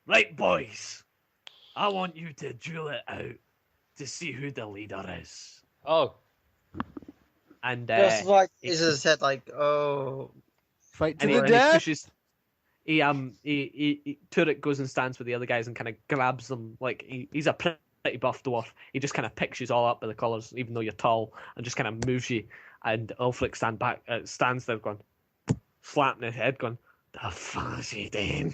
right, boys, I want you to drill it out to see who the leader is. Oh, And Just like raises his head, like, oh. Fight to and the he death. pushes. Turek goes and stands with the other guys and kind of grabs them. Like he's a pretty buff dwarf. He just kind of picks you all up by the collars, even though you're tall, and just kind of moves you. And Ulfric stands there going, slapping his head, going, "The fuck is he doing?"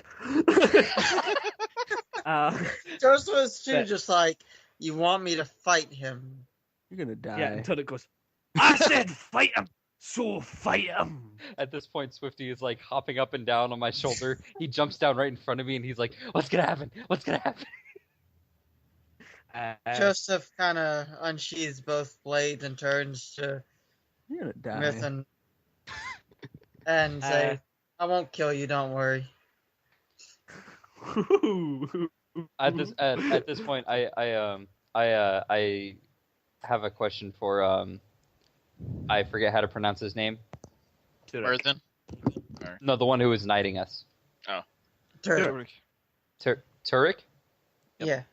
Joseph is too but- just like, you want me to fight him. You're gonna die. Yeah, and Turek goes, "I said fight him, so fight him." at this point, Swifty is like hopping up and down on my shoulder. He jumps down right in front of me and he's like, "What's gonna happen? What's gonna happen?" Joseph kind of unsheathes both blades and turns to You're gonna die. Myrthen and say, I won't kill you, don't worry. At this point, I have a question for I forget how to pronounce his name. Murthen. No, the one who was knighting us. Turk. Turek? Yeah.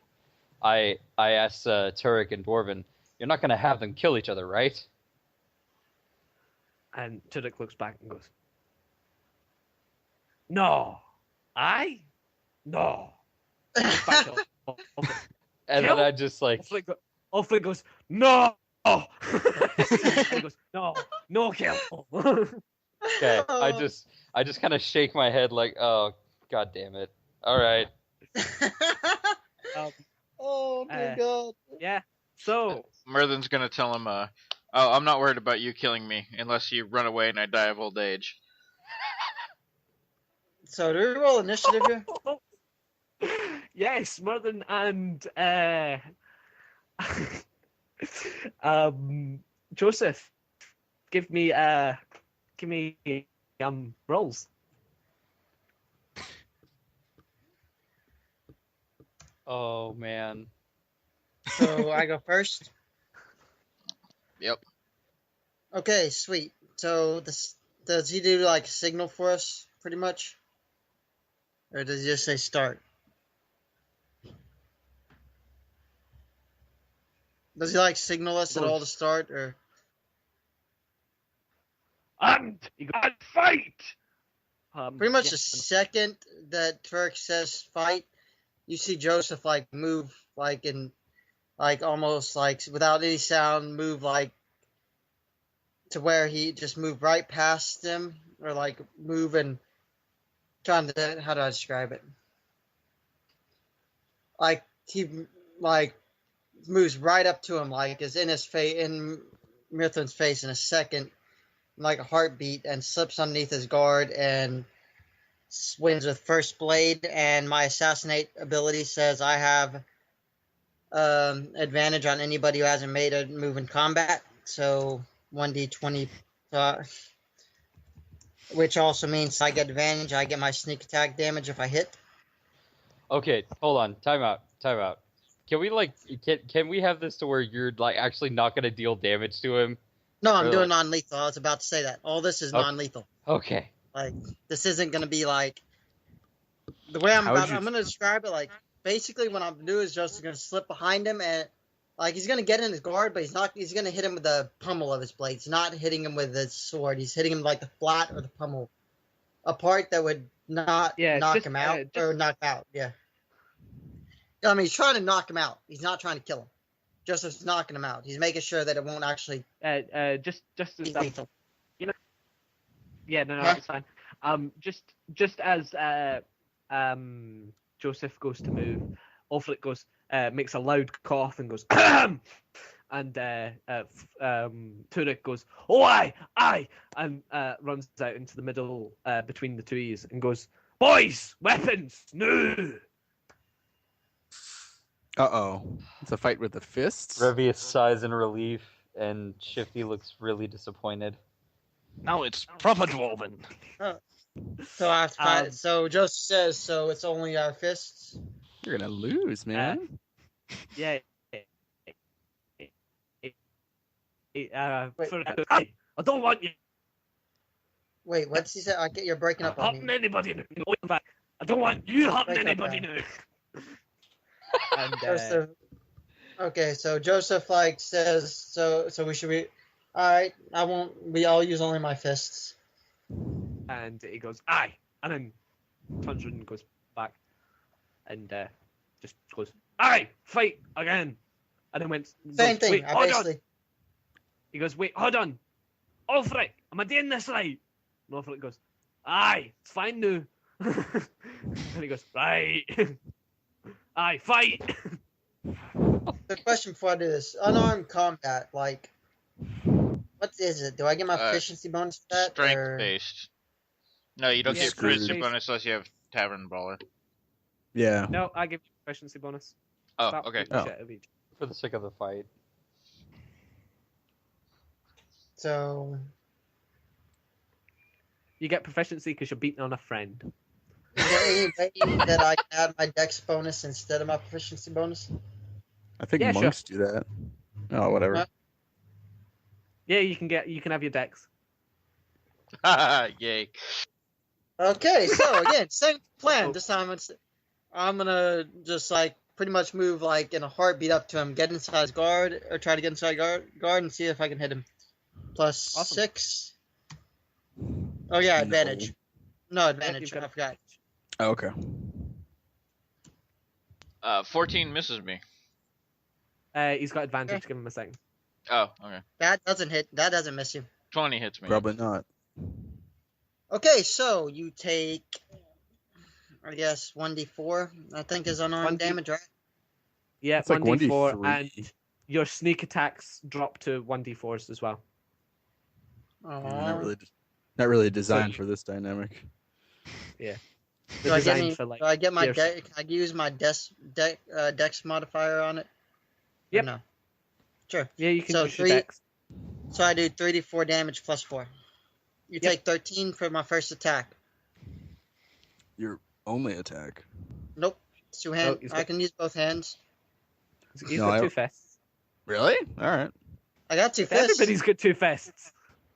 I asked Turek and Dwarven, "You're not gonna have them kill each other, right?" And Turek looks back and goes, "No, I, no." Back to Ulfric. And Kill? then I just like, Ulfric goes, "No." And he goes, "No, kill." okay, I just kind of shake my head like, "Oh, god damn it! All right." Oh, dear God. Yeah. So Murthen's gonna tell him, "Oh, I'm not worried about you killing me unless you run away and I die of old age." So, do we roll initiative here? yes, Murden and Joseph, give me rolls. Oh man. So, I go first? Yep. Okay, sweet. So, does he do, like, a signal for us, pretty much? Or does he just say start? Does he, like, signal us at all to start, or...? And you got fight. Pretty much yeah. the second that Turk says fight, you see Joseph, like, move, like, in... Like, almost, like, without any sound, move, like, to where he just moved right past him, or, like, move and trying to, how do I describe it? Like, he, like, moves right up to him, like, is in his face, in Myrthen's face in a second, like a heartbeat, and slips underneath his guard, and swings with first blade, and my assassinate ability says I have advantage on anybody who hasn't made a move in combat, so 1d20, which also means I get advantage. I get my sneak attack damage if I hit. Okay, hold on. Time out. Can we can we have this to where you're like actually not gonna deal damage to him? No, I'm Really? doing non-lethal. I was about to say that. All this is Okay. non-lethal. Okay. Like, this isn't going to be like... The way I'm going to describe it, like, basically what I'm doing is just going to slip behind him and, like, he's going to get in his guard, but he's going to hit him with the pummel of his blade. He's not hitting him with his sword. He's hitting him like the flat or the pummel. A part that would not knock him out, or knock out, yeah. I mean, he's trying to knock him out. He's not trying to kill him. Joseph's knocking him out. He's making sure that it won't actually Just be as lethal. yeah, no, Huh? it's fine. Just as Joseph goes to move, Ulfric goes, makes a loud cough and goes, and Turek goes, oh aye, and runs out into the middle between the two ears and goes, boys, weapons, no. It's a fight with the fists. Revius sighs in relief, and Shifty looks really disappointed. Now it's proper dwarven. So I have to fight. So Joseph says, so it's only our fists. You're gonna lose, man. Yeah. Wait. I don't want you Wait, what's he say? You're breaking up on hurting me. anybody now. I don't want you hurting Break up anybody now. now. And Joseph. Okay, so Joseph like says, so we should be. All right, I won't. I'll use only my fists. and he goes, aye, and then turns around and goes back, and just goes, aye, fight again, and then Same thing. Wait, I hold on. basically. He goes, wait, hold on, Ulfric, am I doing this right? And Ulfric goes, aye, it's fine now. And he goes, right, aye, fight. The question before I do this: unarmed combat, like, what is it? Do I get my efficiency bonus for that? Strength or... based. No, you don't Yeah, get proficiency strength-based. bonus unless you have Tavern Brawler. Yeah. No, I give you proficiency bonus. Oh, Stop okay. beating the shit out of each. For the sake of the fight. So You get proficiency because you're beating on a friend. is there any way that I can add my dex bonus instead of my proficiency bonus? I think Yeah, sure. monks do that. Oh, whatever. Huh? Yeah, you can have your dex. Yay. Okay, so again, same Oh. plan. This time I'm gonna just like pretty much move like in a heartbeat up to him, get inside his guard, or try to get inside guard, and see if I can hit him. Plus Awesome. 6. Oh yeah, advantage. No Yeah, advantage. you've got I forgot. Oh, okay. 14 misses me. He's got advantage. Give him a second. Oh, okay. That doesn't hit. That doesn't miss you. 20 hits me. Probably not. Okay, so you take, I guess 1d4. I think is unarmed 1d damage, right? Yeah, It's like 1d4, 1d3. and your sneak attacks drop to 1d4s as well. Not really designed for this dynamic. They're Do I get designed any? for like. Do I get my fierce- dex? Can I use my dex modifier on it? Or Yep. No. Sure. Yeah, you can So use your 3 dex. So I do 3d4 damage plus 4. You Yep. take 13 for my first attack. Your only attack. Nope. It's 2 hands. he's I got- can use both hands. He's No, got I- 2 fists. Really? All right. I got 2 fists. Everybody's got 2 fists.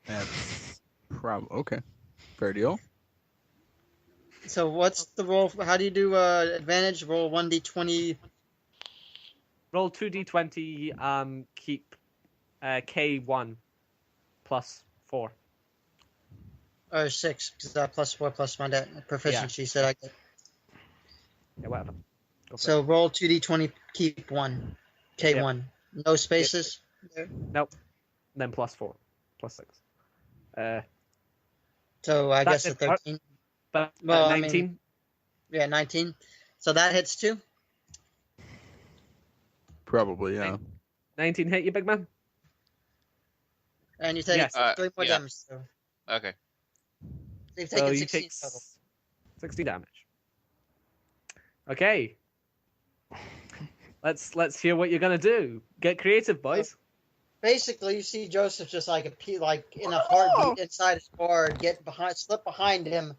That's okay. Fair deal. So what's the roll? How do you do advantage? Roll 1d20. Roll 2d20. Keep K1 plus 4. Or 6, because that plus 4 plus my proficiency said I get. Yeah, whatever. Go for So roll 2d20, keep 1. K1. No spaces. it. Nope. Then plus 4. Plus 6. So I That's guess a it. 13. But Well, I mean- 19. Yeah, 19. So that hits too. Probably, yeah. 19 hit you, big man? And you take Yes. 3 more Yeah. damage. So Okay. you've So taken you 16 take total. 60 damage. Okay. Let's hear what you're gonna do. Get creative, boys. Basically, you see Joseph just like in a heartbeat inside his guard, slip behind him.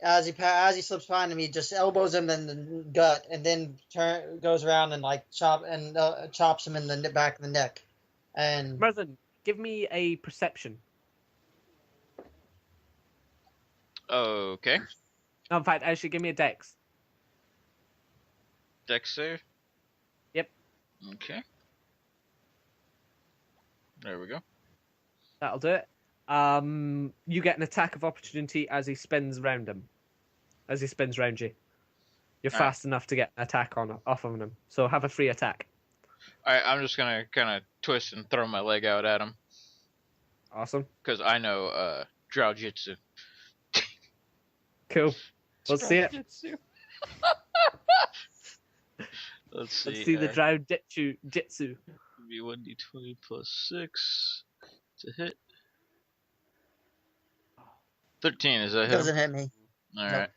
As he slips behind him, he just elbows him in the gut, and then goes around and like chops him in the back of the neck. And Merthin, give me a perception. Okay. No, in fact, actually, give me a dex. Dex save? Yep. Okay. There we go. That'll do it. You get an attack of opportunity as he spins round him. As he spins round you. You're All right. fast enough to get an attack off of him. So have a free attack. Alright, I'm just gonna kind of twist and throw my leg out at him. Awesome. Because I know Drow Jitsu. Cool. Let's see it. Let's see. Let's see the Drow Jitsu. Be 1d20 plus 6 to hit. 13, is that hit? Doesn't hit me. Alright.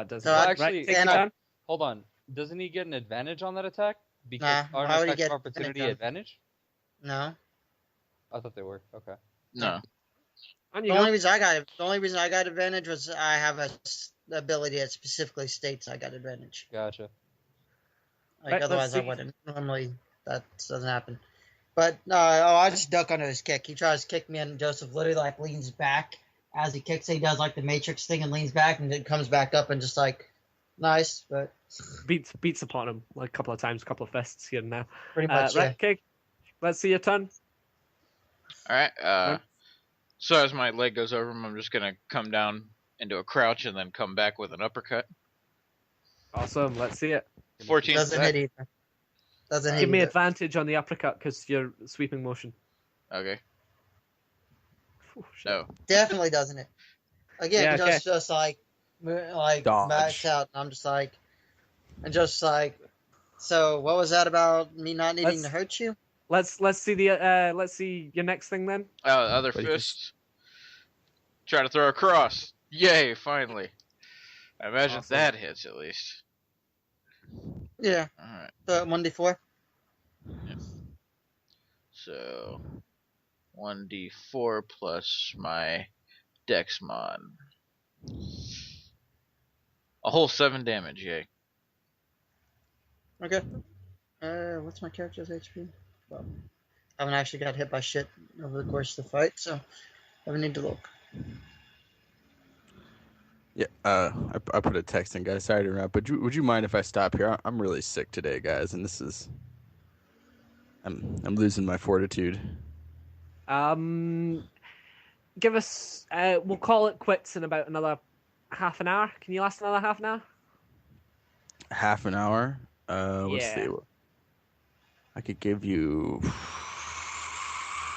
Doesn't So right, actually, take and your I- turn. Hold on. Doesn't he get an advantage on that attack? Because Nah, our why would he attacks get of opportunity advantage? advantage? No. I thought they were. Okay. No. On The you only go. reason I got advantage was I have a ability that specifically states I got advantage. Gotcha. Like Right, let's otherwise I see. wouldn't. Normally that doesn't happen. But I just duck under his kick. He tries to kick me, and Joseph literally like leans back as he kicks. He does like the Matrix thing and leans back, and then comes back up and just like nice, but Beats upon him like a couple of times, a couple of fists here and there. pretty much Right, okay. Let's see your turn. Alright, Yep. so as my leg goes over him, I'm just gonna come down into a crouch and then come back with an uppercut. Awesome. Let's see it. 14. doesn't hit either. Doesn't hit Give me either. advantage on the uppercut because you're sweeping motion. Okay. Oh, shit. No. Definitely doesn't hit. Again, Yeah, okay. just like Dodge. backs out. And I'm just like, and just like, so what was that about me not needing Let's- to hurt you? Let's see the let's see your next thing then. Other But he fist. Try to throw across. Yay, finally. I imagine Awesome. that hits at least. Yeah. Alright, 1d4. so 1d4 plus my Dex mod. A whole 7 damage, yay. Okay. What's my character's HP? Well, I haven't actually got hit by shit over the course of the fight, so I would need to look. Yeah, I put a text in, guys. Sorry to interrupt, but would you mind if I stop here? I'm really sick today, guys, and this is I'm losing my fortitude. Give us. We'll call it quits in about another half an hour. Can you last another half an hour? Half an hour. Let's Yeah. see. I could give you.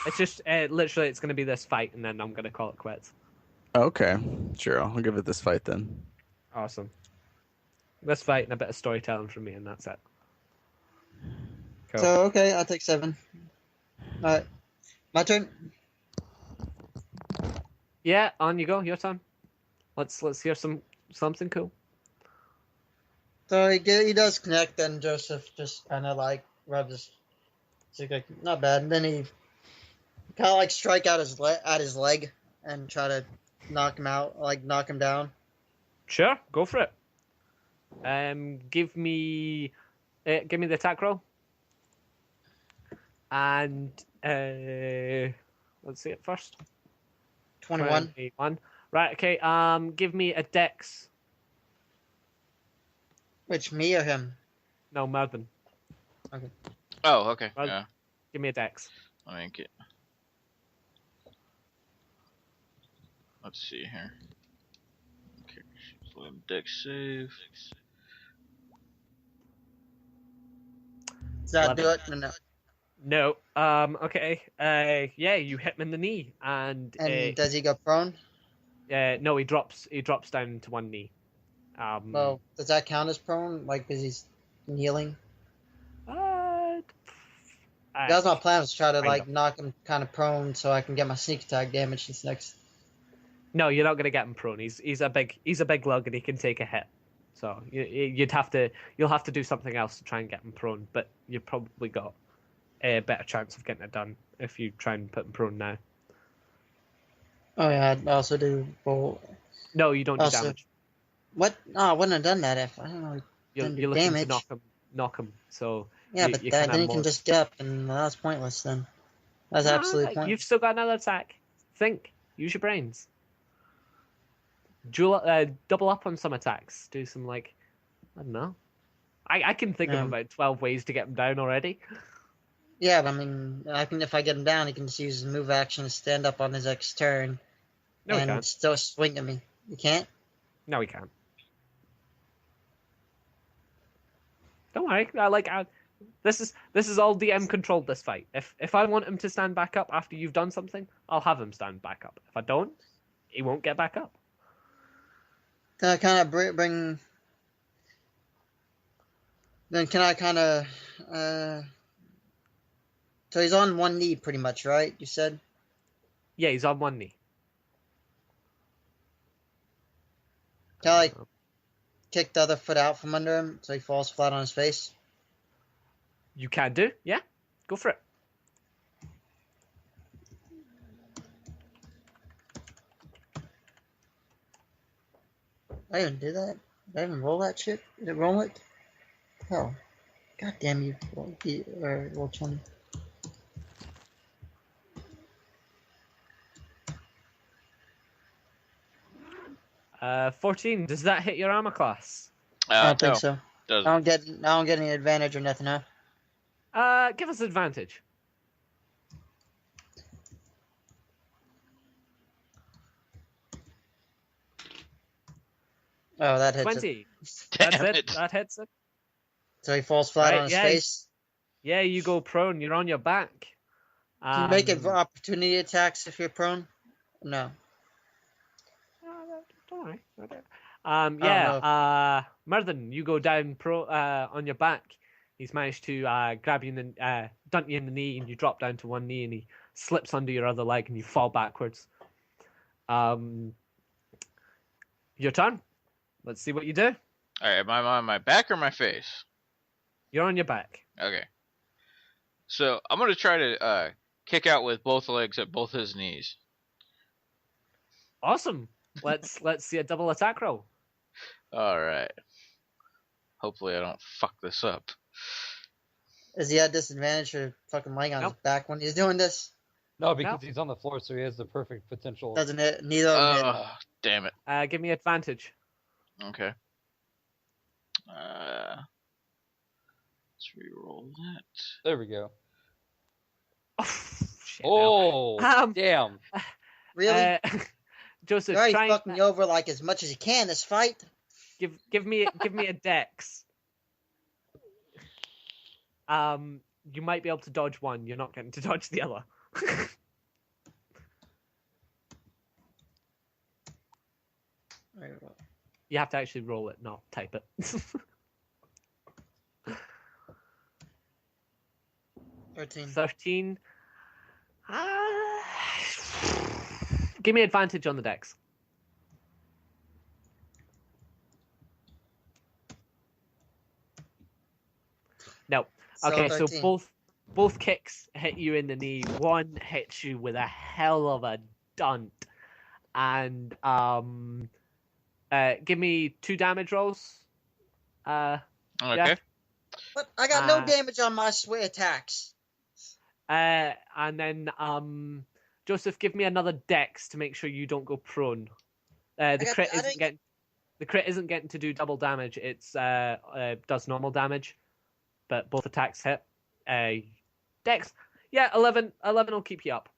It's just literally it's going to be this fight, and then I'm going to call it quits. Okay, sure. I'll give it this fight then. Awesome. This fight and a bit of storytelling from me, and that's it. Cool. So, okay, I'll take 7. Alright. My turn. Yeah, on you go. Your turn. Let's hear something cool. So he does connect, then Joseph just kind of like rubs his. So like, not bad. And then he kind of like strike out at his leg and try to knock him out, like knock him down. Sure, go for it. Give me the attack roll. And let's see it first. 21. 21. Right. Okay. Give me a dex. Which, me or him? No, Mervyn. Oh, okay. Well- Yeah. Give me a dex. Let me get. Let's see here. Okay, Dex save. Does that 11. do it? No. No. Okay. Yeah, you hit him in the knee, and And does he go prone? no, he drops down to one knee. Well, does that count as prone? Like, because he's kneeling? That was my plan, was to try to Kind like of. knock him kind of prone so I can get my sneak attack damage this next. No, you're not gonna get him prone. He's a big lug, and he can take a hit. So you'll have to do something else to try and get him prone. But you've probably got a better chance of getting it done if you try and put him prone now. Oh yeah, I'd also do well. No, you don't do Also- damage. What? No, I wouldn't have done that if I don't know. You're Then do looking damage. to knock him. So Yeah, you- but you then kinda he can more- just get up, and that's pointless. Then that's Nah, absolutely pointless. You've still got another attack. Think. Use your brains. Double up on some attacks. Do some like, I don't know. I can think of about 12 ways to get him down already. Yeah, but I mean, I can if I get him down, he can just use his move action to stand up on his next turn No, he and can't. still swing at me. You can't. No, he can't. Don't worry. This is all DM controlled. This fight. If I want him to stand back up after you've done something, I'll have him stand back up. If I don't, he won't get back up. Can I kind of bring? Then can I kind of? So he's on one knee, pretty much, right? You said. Yeah, he's on one knee. Can I like kick the other foot out from under him so he falls flat on his face? You can do. Yeah, go for it. I didn't do that. Did I even roll that shit? Did it roll it? Hell. God damn you. Roll 20. Uh, 14. Does that hit your armor class? I don't think No, so. doesn't. I don't get any advantage or nothing, huh? Give us advantage. Oh, that hits 20. it. That's Damn it. it. That hits it. So he falls flat Right, on his yeah. face. Yeah, you go prone. You're on your back. Can you make it for opportunity attacks if you're prone? No. Don't worry. know. Murden, you go down on your back. He's managed to grab you in the dunk you in the knee, and you drop down to one knee, and he slips under your other leg, and you fall backwards. Your turn. Let's see what you do. All right, am I on my back or my face? You're on your back. Okay. So I'm gonna try to kick out with both legs at both his knees. Awesome. Let's see a double attack roll. All right. Hopefully I don't fuck this up. Is he at disadvantage for fucking laying on his back when he's doing this? No, because he's on the floor, so he has the perfect potential. Doesn't it? Neither of them hit. Damn it. Give me advantage. Okay. Let's re-roll that. There we go. Oh, shit, Oh, no. damn. Really? Joseph, You already try fucked me over like as much as you can this fight. give me a dex. You might be able to dodge one. You're not getting to dodge the other. You have to actually roll it, not type it. 13. Give me advantage on the dex. No. Okay, so 13. both kicks hit you in the knee. One hits you with a hell of a dunt, and give me 2 damage rolls. Okay. Yeah. But I got no damage on my sway attacks. And then Joseph, give me another dex to make sure you don't go prone. The crit isn't getting to do double damage. It's does normal damage, but both attacks hit. Dex, yeah, 11 will keep you up.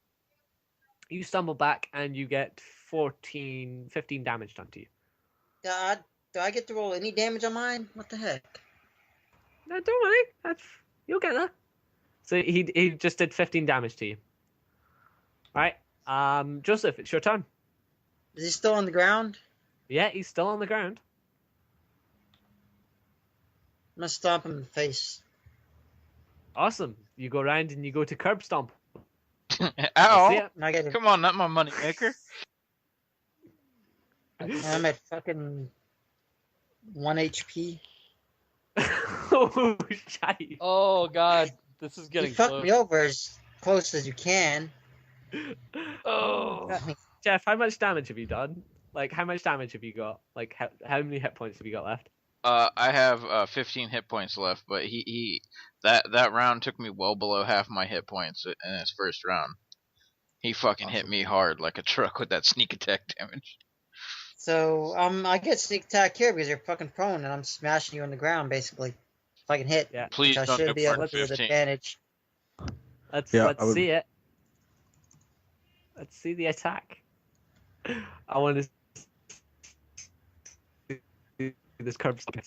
You stumble back and you get 15 damage done to you. Do I get to roll any damage on mine? What the heck? No, don't worry. You'll get there. So he just did 15 damage to you. All right. Joseph, it's your turn. Is he still on the ground? Yeah, he's still on the ground. I'm gonna stomp him in the face. Awesome. You go around and you go to curb stomp. Ow! I get Come on, not my money maker. I'm at fucking 1 HP. Oh, shite. Oh, God. This is getting You fucked close. me over as close as you can. Oh. Jeff, how much damage have you done? Like, how much damage have you got? Like, how many hit points have you got left? I have 15 hit points left, but that round took me well below half my hit points in his first round. He fucking hit me hard like a truck with that sneak attack damage. So I get sneak attack here because you're fucking prone and I'm smashing you on the ground basically. If I can hit, Yeah. Please which I don't should do be able part to with 15. advantage. Let's I would- see it. Let's see the attack. I want to see this curb stomp.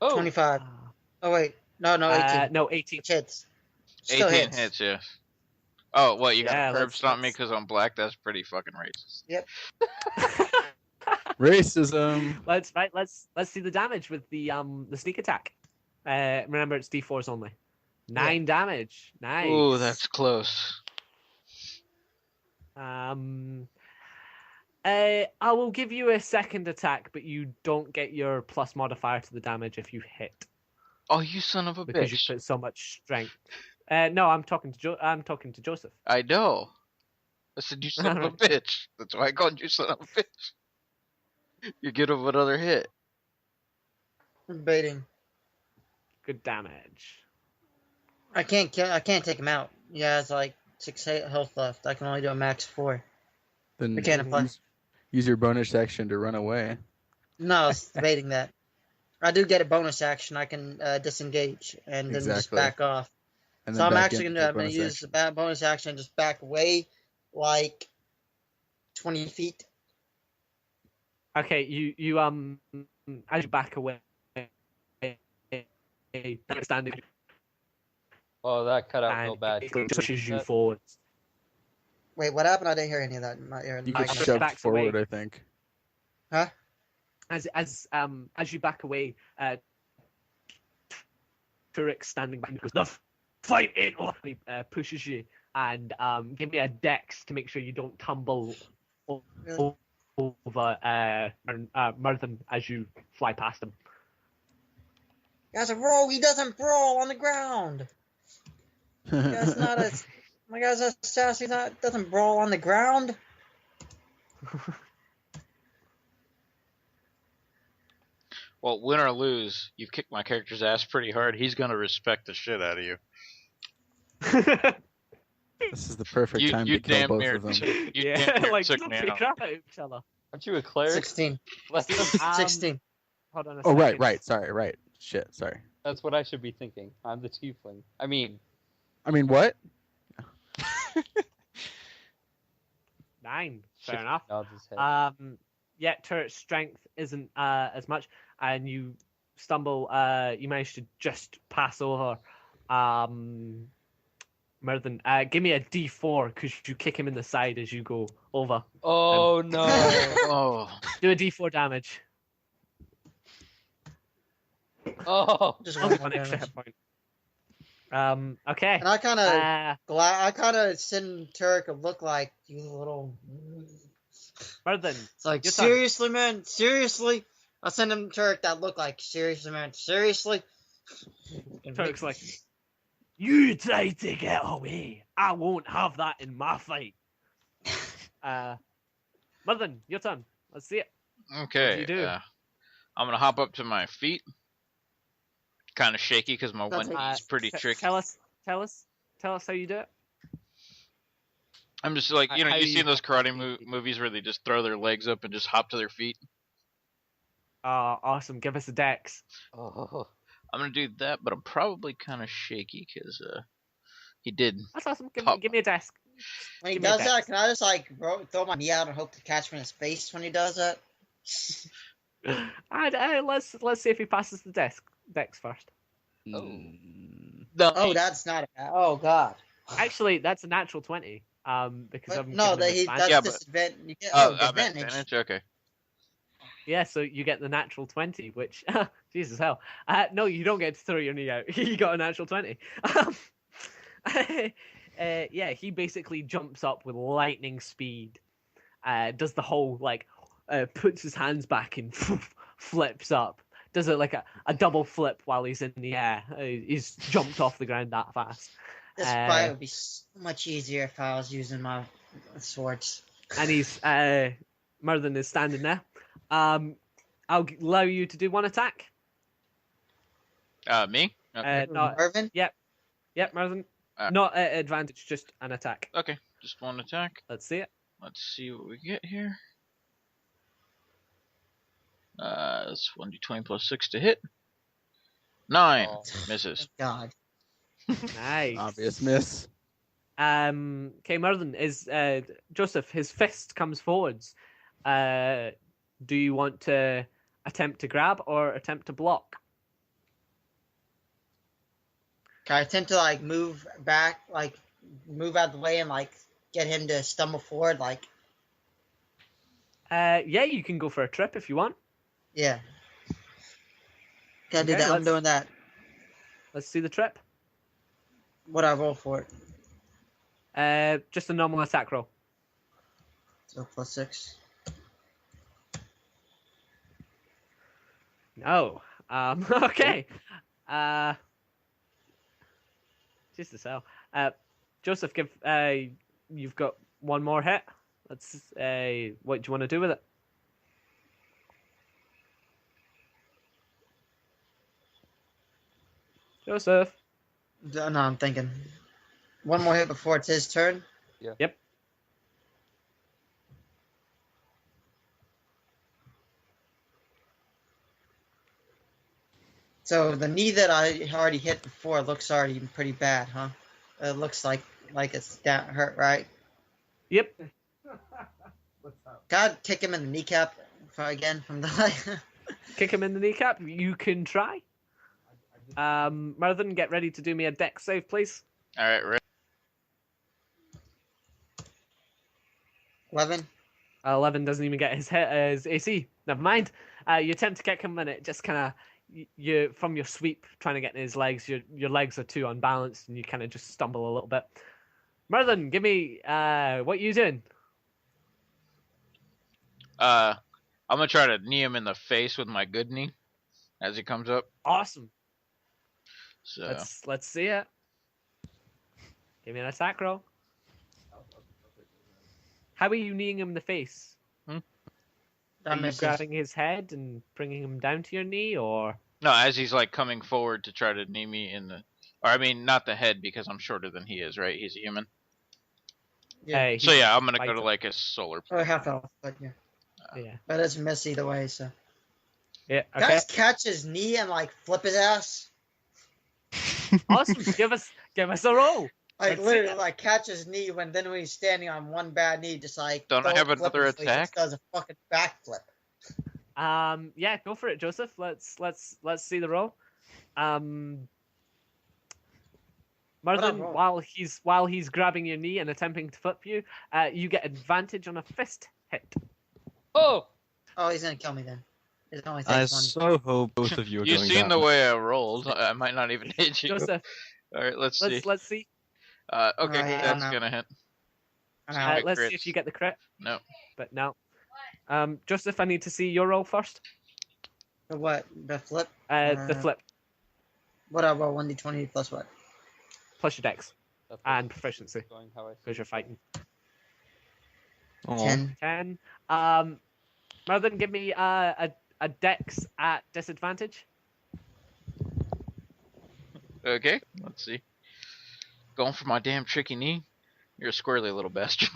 Oh, 25. Oh, wait. No, 18. No, 18. Which hits. Still 18 hits. hits, yes. Oh, what? You Yeah, got to curb let's- stomp me let's- because I'm black? That's pretty fucking racist. Racism. Let's see the damage with the sneak attack. Remember, it's D4s only. 9 damage. Nice. Ooh, that's close. I will give you a second attack, but you don't get your plus modifier to the damage if you hit Oh, you son of a because bitch. you put so much strength. No, I'm talking to Joseph. I know. I said you son of a bitch. That's why I called you son of a bitch. You get him another hit. I'm baiting. Good damage. I can't take him out. Yeah, it's like 6 health left. I can only do a max 4. Then I can't apply. use your bonus action to run away. No, I was debating that. I do get a bonus action. I can disengage and then just Exactly. back off. And So then I'm back actually in gonna with your bonus use action. the bonus action and just back away, like 20 feet. Okay, you as you back away, standing oh, that cut out and real bad. it pushes you That- forwards. Wait, what happened? I didn't hear any of that in my ear. You I get just shoved backs forward, away. I think. Huh? As you back away, Turek standing behind you goes, "The fight ain't over." He pushes you and give me a dex to make sure you don't tumble Really? over Murthen as you fly past him. Guys, a roll. He doesn't brawl on the ground. Guy's not a. My guy's a sassy. Doesn't brawl on the ground. Well, win or lose, you've kicked my character's ass pretty hard. He's gonna respect the shit out of you. This is the perfect You, time you to kill damn both near, of them. you Yeah, damn near like took don't me take out. crap out of each other. Aren't you a cleric? 16. Let's- 16. Hold on a Oh, second. right. Sorry, right. Shit, sorry. That's what I should be thinking. I'm the tiefling. I mean, I mean, what? 9. Fair shit enough. nods his head. Yeah, turret strength isn't as much, and you stumble. You manage to just pass over Murthen. Give me a D4 because you kick him in the side as you go over. Oh no! Oh, Do a D4 damage. Oh, Just One one extra damage. hit point. Okay. And I kind of, Uh, I kind of send Turk a look like you little. Murthen. It's like Your turn. seriously, man, seriously. I send him Turk that look like seriously, man, seriously. Turk's like, you try to get away. I won't have that in my fight. Murthen, your turn. Let's see it. okay. What do you do? I'm gonna hop up to my feet. Kind of shaky because my That's one it. knee's pretty tricky. Tell us how you do it. I'm just like, you know, how you you- seen those karate movies where they just throw their legs up and just hop to their feet? Awesome. Give us a dex. oh, I'm gonna do that, but I'm probably kind of shaky because he did. That's awesome. Give Pop. me a desk. When he Give me a does that, dex. can I just like throw my knee out and hope to catch him in his face when he does that? Let's see if he passes the dex first. No, Oh, that's not a bad. Oh God. Actually, that's a natural 20. Because But I'm no, giving him that's advantage. Yeah, but- disadvantage. You get, I'm advantage. advantage. Okay. Yeah, so you get the natural 20, which Jesus hell. No, you don't get to throw your knee out. You got a natural 20. Yeah, he basically jumps up with lightning speed. Does the whole puts his hands back and flips up. Does it like a double flip while he's in the air. He's jumped off the ground that fast. This fight would be so much easier if I was using my swords. And he's Murthen is standing there. I'll allow you to do one attack. Me? Okay. Mervin? Yep, Murthen. Ah. Not at advantage, just an attack. Okay. Just one attack. Let's see it. Let's see what we get here. That's 1d20 plus 6 to hit. 9 Oh. misses. God. Nice. Obvious miss. Okay, Murthen is Joseph. His fist comes forwards. Do you want to attempt to grab or attempt to block? Can I attempt to like move back, like move out of the way and like get him to stumble forward? Like, Yeah, you can go for a trip if you want. yeah. Can I do Okay, that? I'm doing that. Let's see the trip. What I roll for it? Just a normal attack roll. So +6. No. Okay. Just a cell. Joseph, give. You've got one more hit. Let's. What do you want to do with it? Joseph. No, I'm thinking. One more hit before it's his turn. Yeah. Yep. So the knee that I already hit before looks already pretty bad, huh? It looks like it's down hurt, right? Yep. God, kick him in the kneecap again from the. Kick him in the kneecap. You can try. Murthen, get ready to do me a dex save, please. All right, ready? 11. 11 doesn't even get his hit as AC. Never mind. You attempt to kick him, and it just kind of you from your sweep trying to get in his legs. Your legs are too unbalanced, and you kind of just stumble a little bit. Murthen, give me what you doing? I'm gonna try to knee him in the face with my good knee as he comes up. Awesome. So Let's see it. Give me an attack roll. How are you kneeing him in the face? Are you grabbing his head and bringing him down to your knee, or? no, as he's like coming forward to try to knee me in the, or I mean not the head because I'm shorter than he is, right? He's a human. Yeah. So yeah, I'm gonna go fighter. to like a solar. Or half health, but yeah. Yeah. But it's miss either way, so. Yeah. Okay. Guys, catch his knee and like flip his ass. Awesome. give us a roll. Like Let's see literally, it. like catch his knee when he's standing on one bad knee, just like. Don't I have flip another his face, attack? just does a fucking backflip. Yeah, go for it, Joseph. Let's see the roll. Murthen, roll? while he's grabbing your knee and attempting to flip you, you get advantage on a fist hit. Oh! Oh, he's gonna kill me then. It only I takes one. so hope both of you are You've going seen down. the way I rolled. I might not even hit you. Joseph, All right, let's see. let's see. Okay, Alright, that's no. gonna hit. Alright. Let's see crits. if you get the crit. No. But no. Joseph, I need to see your roll first. The what? The flip? The flip What I roll 1d20 plus what? plus your dex That's and proficiency going how I because you're fighting. Aw. 10. 10. Murthen, give me a dex at disadvantage. Okay, let's see. Going for my damn tricky knee. You're a squirrely little bastard.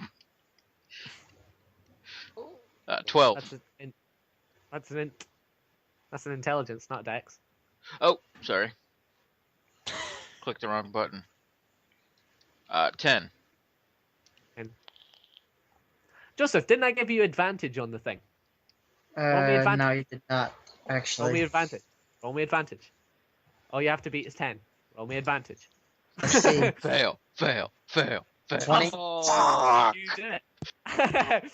12. That's an intelligence, not dex. Oh, sorry. Clicked the wrong button. 10. Joseph, didn't I give you advantage on the thing? Roll me advantage. No, you did not, Roll me actually. advantage. Roll me advantage. All you have to beat is 10. Roll me advantage. Let's see. Fail. 20. Oh, You did it.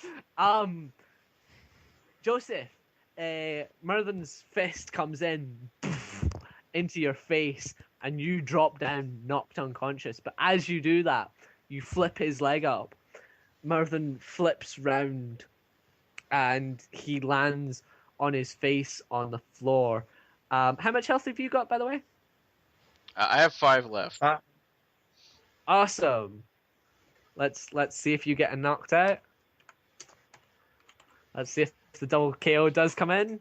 Joseph, Murthen's fist comes in into your face, and you drop down, knocked unconscious. But as you do that, you flip his leg up. Murthen flips round, and he lands on his face on the floor. How much health have you got, by the way? I have 5 left. Awesome. Let's see if you get knocked out. Let's see if the double KO does come in.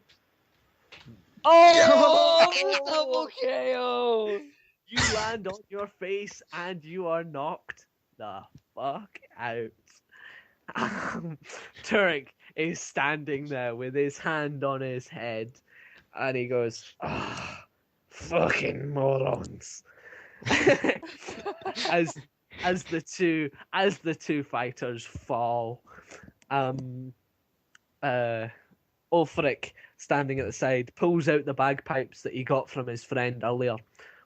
oh double KO! You land on your face and you are knocked the fuck out. Turek is standing there with his hand on his head, and he goes, "Ah, fucking morons." as the two fighters fall, Ulfric, standing at the side, pulls out the bagpipes that he got from his friend earlier,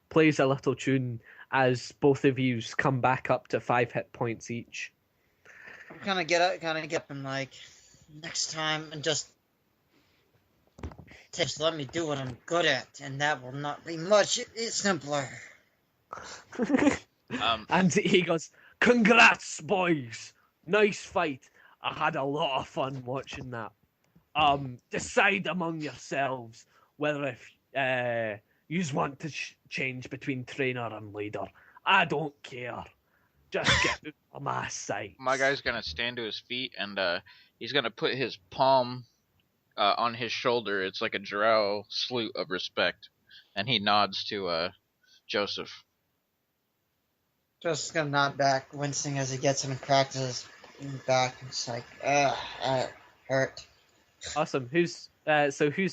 plays a little tune, as both of you come back up to 5 hit points each. I'm gonna get up and like next time and just let me do what I'm good at, and that will not be much simpler. And he goes, "Congrats, boys! Nice fight. I had a lot of fun watching that. Decide among yourselves whether if you want to change between trainer and leader. I don't care. Just get out of my sight." My guy's gonna stand to his feet and he's gonna put his palm on his shoulder. It's like a drow salute of respect, and he nods to Joseph. Just gonna nod back, wincing as he gets him and cracks his back. It's like, that hurt. Awesome. Who's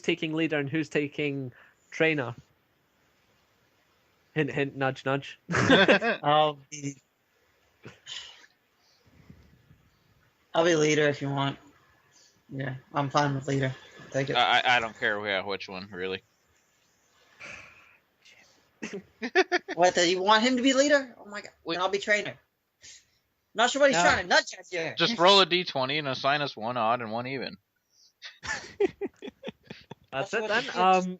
taking leader and who's taking trainer? Hint, hint, nudge, nudge. I'll be leader if you want. Yeah, I'm fine with leader. Take it. I don't care which one, really. What, do you want him to be leader? Oh my god. Then I'll be trainer. Not sure what he's trying to nudge at you. Just roll a d20 and assign us one odd and one even. That's it what then.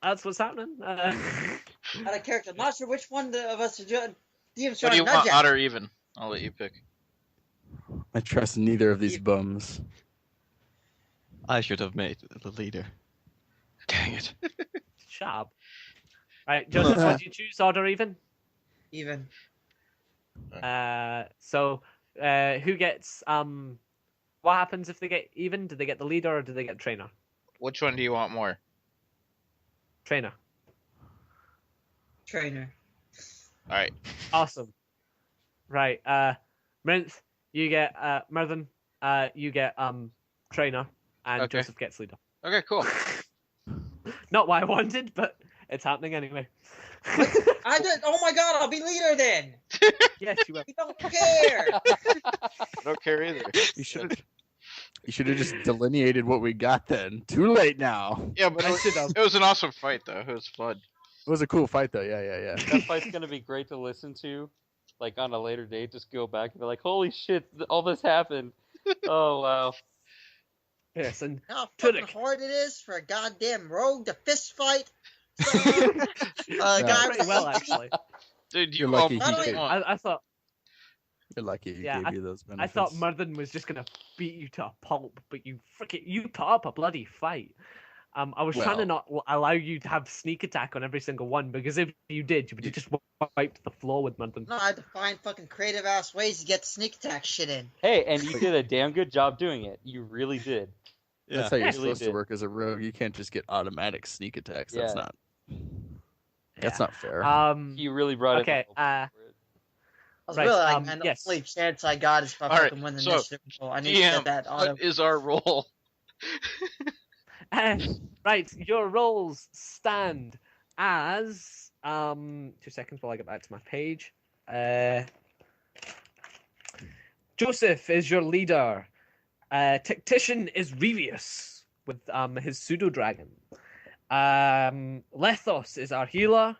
That's what's happening. Out of character. Not sure which one of us is DM's What trying do you to nudge want, at. odd or even? I'll let you pick. I trust neither of these bums. I should have made the leader. Dang it. Sharp. Right, Joseph, what do you choose? Odd or even? Even. So who gets what happens if they get even? Do they get the leader or do they get trainer? Which one do you want more? Trainer. Trainer. Alright. Awesome. Right. Mrinth, you get Myrthen, you get trainer, and Okay. Joseph gets leader. Okay, cool. Not what I wanted, but it's happening anyway. I did. Oh my god, I'll be leader then. Yes, you will. You don't care. I don't care either. You should have just delineated what we got then. Too late now. Yeah, but it was an awesome fight, though. It was fun. It was a cool fight though. Yeah. That fight's gonna be great to listen to, like on a later date. Just go back and be like, "Holy shit, all this happened!" Oh wow. Yes, and How fucking Turek. hard it is for a goddamn rogue to fist fight. Guy Pretty with well a actually. Dude, You're you lucky almost he won. did. I thought You're lucky he Yeah, gave you those I benefits. thought Myrthen was just gonna beat you to a pulp, but you put up a bloody fight. I was trying to not allow you to have sneak attack on every single one, because if you did, you would have just wiped the floor with Myrthen. No, I had to find fucking creative ass ways to get sneak attack shit in. Hey, and you did a damn good job doing it. You really did. That's how you're Yeah. supposed to Did. work as a rogue. You can't just get automatic sneak attacks. That's Yeah. not. That's not fair. You really brought Okay, it. I was Right, really like, man, yes. the only chance I got is if I Alright, fucking win the so, initiative. So I need to DM, get that auto. what is our role? Right, your roles stand as 2 seconds while I get back to my page. Joseph is your leader. Tactician is Revius with his pseudo dragon. Lethos is our healer.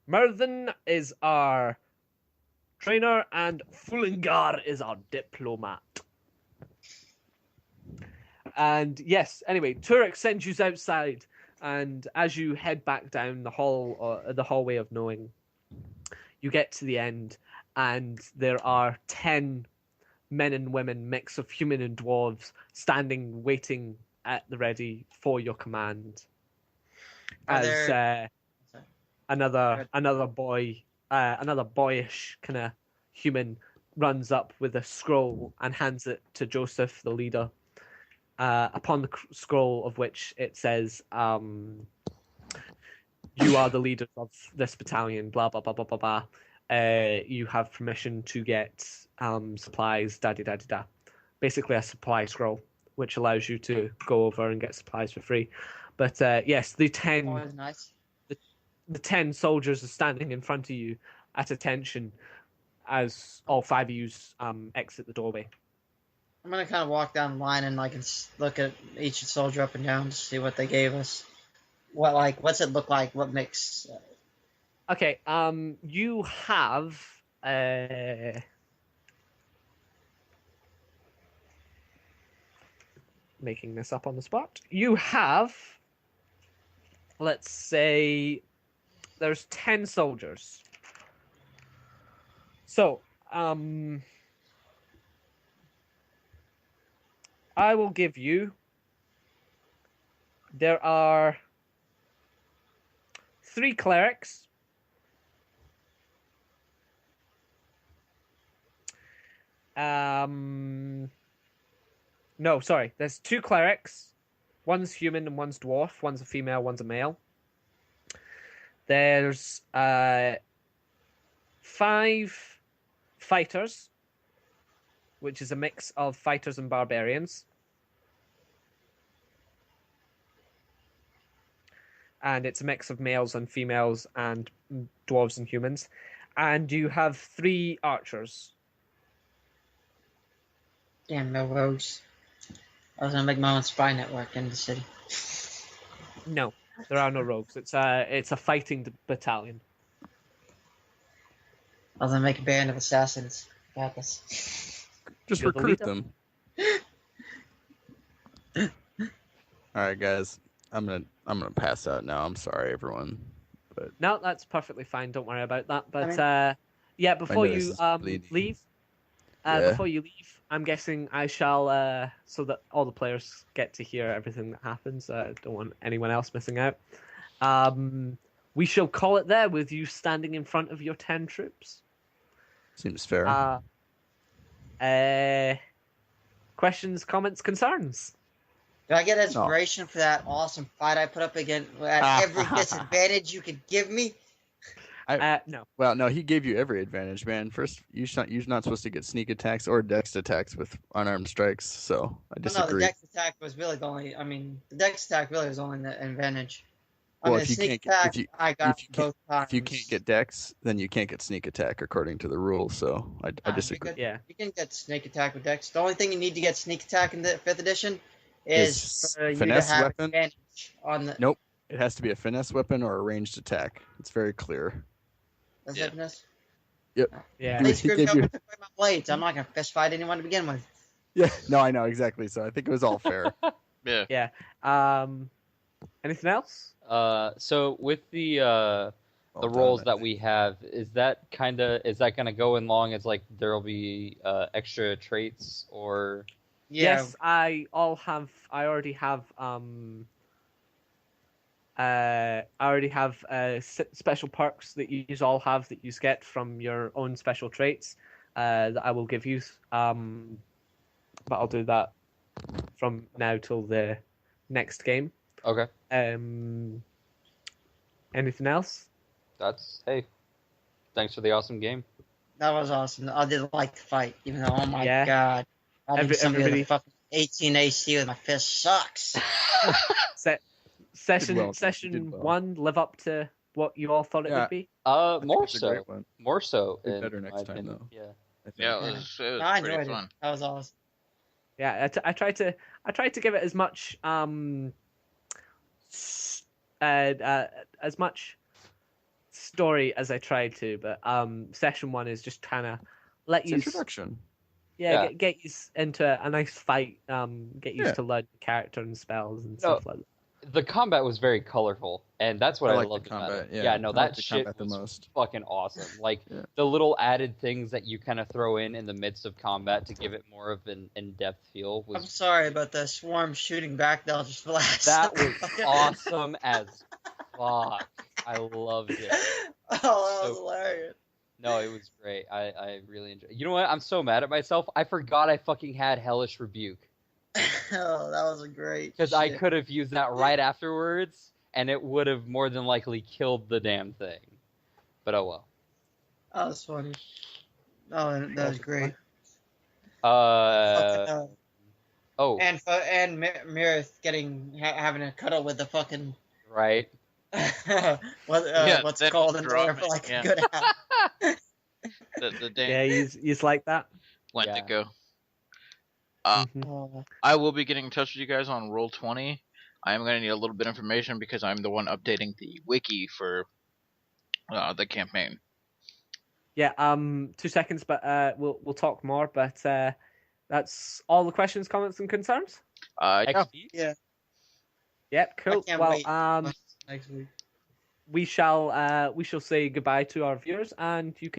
Myrthen is our trainer, and Fulingar is our diplomat. And yes, anyway, Turek sends you outside, and as you head back down the hallway of knowing, you get to the end, and there are 10 men and women, mix of human and dwarves, standing, waiting at the ready for your command. Are As there- another boyish kind of human runs up with a scroll and hands it to Joseph, the leader. Upon the scroll of which it says, "You are the leader of this battalion." Blah blah blah blah blah blah. You have permission to get supplies. Da da da da da. Basically, a supply scroll, which allows you to go over and get supplies for free. But yes, the 10 Always nice. the 10 soldiers are standing in front of you at attention as all 5 of you exit the doorway. I'm gonna kind of walk down the line and look at each soldier up and down to see what they gave us. What's it look like? What mix? Okay. You have making this up on the spot. You have, let's say, there's 10 soldiers. So, I will give you. There are 3 clerics. No, sorry. There's 2 clerics. One's human and one's dwarf. One's a female, one's a male. There's 5 fighters, which is a mix of fighters and barbarians. And it's a mix of males and females and dwarves and humans. And you have 3 archers. Damn, no rogues. I was gonna make my own spy network in the city. No, there are no rogues. It's a fighting battalion. I was gonna make a band of assassins. Got this. Just You're the recruit leader. them. All right, guys. I'm gonna pass out now. I'm sorry, everyone. No, that's perfectly fine. Don't worry about that. But I yeah, before nose you is bleeding. leave, Yeah. before you leave, I'm guessing I shall so that all the players get to hear everything that happens. I don't want anyone else missing out. We shall call it there with you standing in front of your 10 troops. Seems fair. Questions, comments, concerns? Do I get inspiration for that awesome fight I put up again at every disadvantage you could give me? No. Well, no, he gave you every advantage, man. First, you're not supposed to get sneak attacks or dex attacks with unarmed strikes, so I No, disagree. the dex attack was really the only. I mean, the dex attack really was only the advantage. Well, I mean, if the you sneak can't attack, I got both times. if you can't get dex, then you can't get sneak attack according to the rules. So I disagree. Yeah. You can get sneak attack with dex. The only thing you need to get sneak attack in the 5th edition is for you to finesse have weapon? advantage on the. Nope. It has to be a finesse weapon or a ranged attack. It's very clear. Does Yeah. that finesse? Yep. Yeah. They He screwed me gave over you- with my blades. I'm not gonna fist fight anyone to begin with. Yeah. No, I know exactly. So I think it was all fair. Yeah. Anything else? So with the Well done, roles I that think. we have, is that gonna go in long as like there'll be extra traits or? Yeah. Yes, I already have special perks that you all have that you get from your own special traits that I will give you. But I'll do that from now till the next game. Okay, Anything else? hey, thanks for the awesome game. That was awesome. I did like the fight, even though, oh my Yeah. god. I think somebody with Everybody- a fucking 18 AC with my fist sucks. Session well, session did well. 1 live up to what you all thought it Yeah. would be? I think More it's a so, great one. more so. Be in better my next time, opinion. though. Yeah. I think. Yeah, it was I pretty enjoyed fun. it. That was awesome. Yeah, I tried to give it as much as much story as I tried to, but session 1 is just kind of let It's you introduction. yeah. Get you into a nice fight, get used Yeah. to learn character and spells and No, stuff like that. The combat was very colorful, and that's what I I, like the loved about combat, it. yeah. No, I that like the shit combat the was most. fucking awesome. Like Yeah. the little added things that you kind of throw in the midst of combat to give it more of an in-depth feel I'm was sorry, but the swarm shooting back, they'll just blast. that was awesome as fuck. I loved it. Oh, that was So- hilarious. No, it was great. I really enjoyed. You know what? I'm so mad at myself. I forgot I fucking had Hellish Rebuke. Oh, that was a great. Because I shit. could have used that right afterwards, and it would have more than likely killed the damn thing. But oh well. That was funny. Oh, that was great. Oh, And Mirith having a cuddle with the fucking right. what's then it called in drop there for it, like yeah. a good hour. The damn Yeah, you like that. went Yeah. to go. Mhm. Oh, I will be getting in touch with you guys on Roll20. I am going to need a little bit of information because I'm the one updating the wiki for the campaign. Yeah, 2 seconds, but we'll talk more. But that's all the questions, comments, and concerns. Yeah. XP? Yeah, Yep, I cool. can't Well, wait. Next week. we shall say goodbye to our viewers, and you can.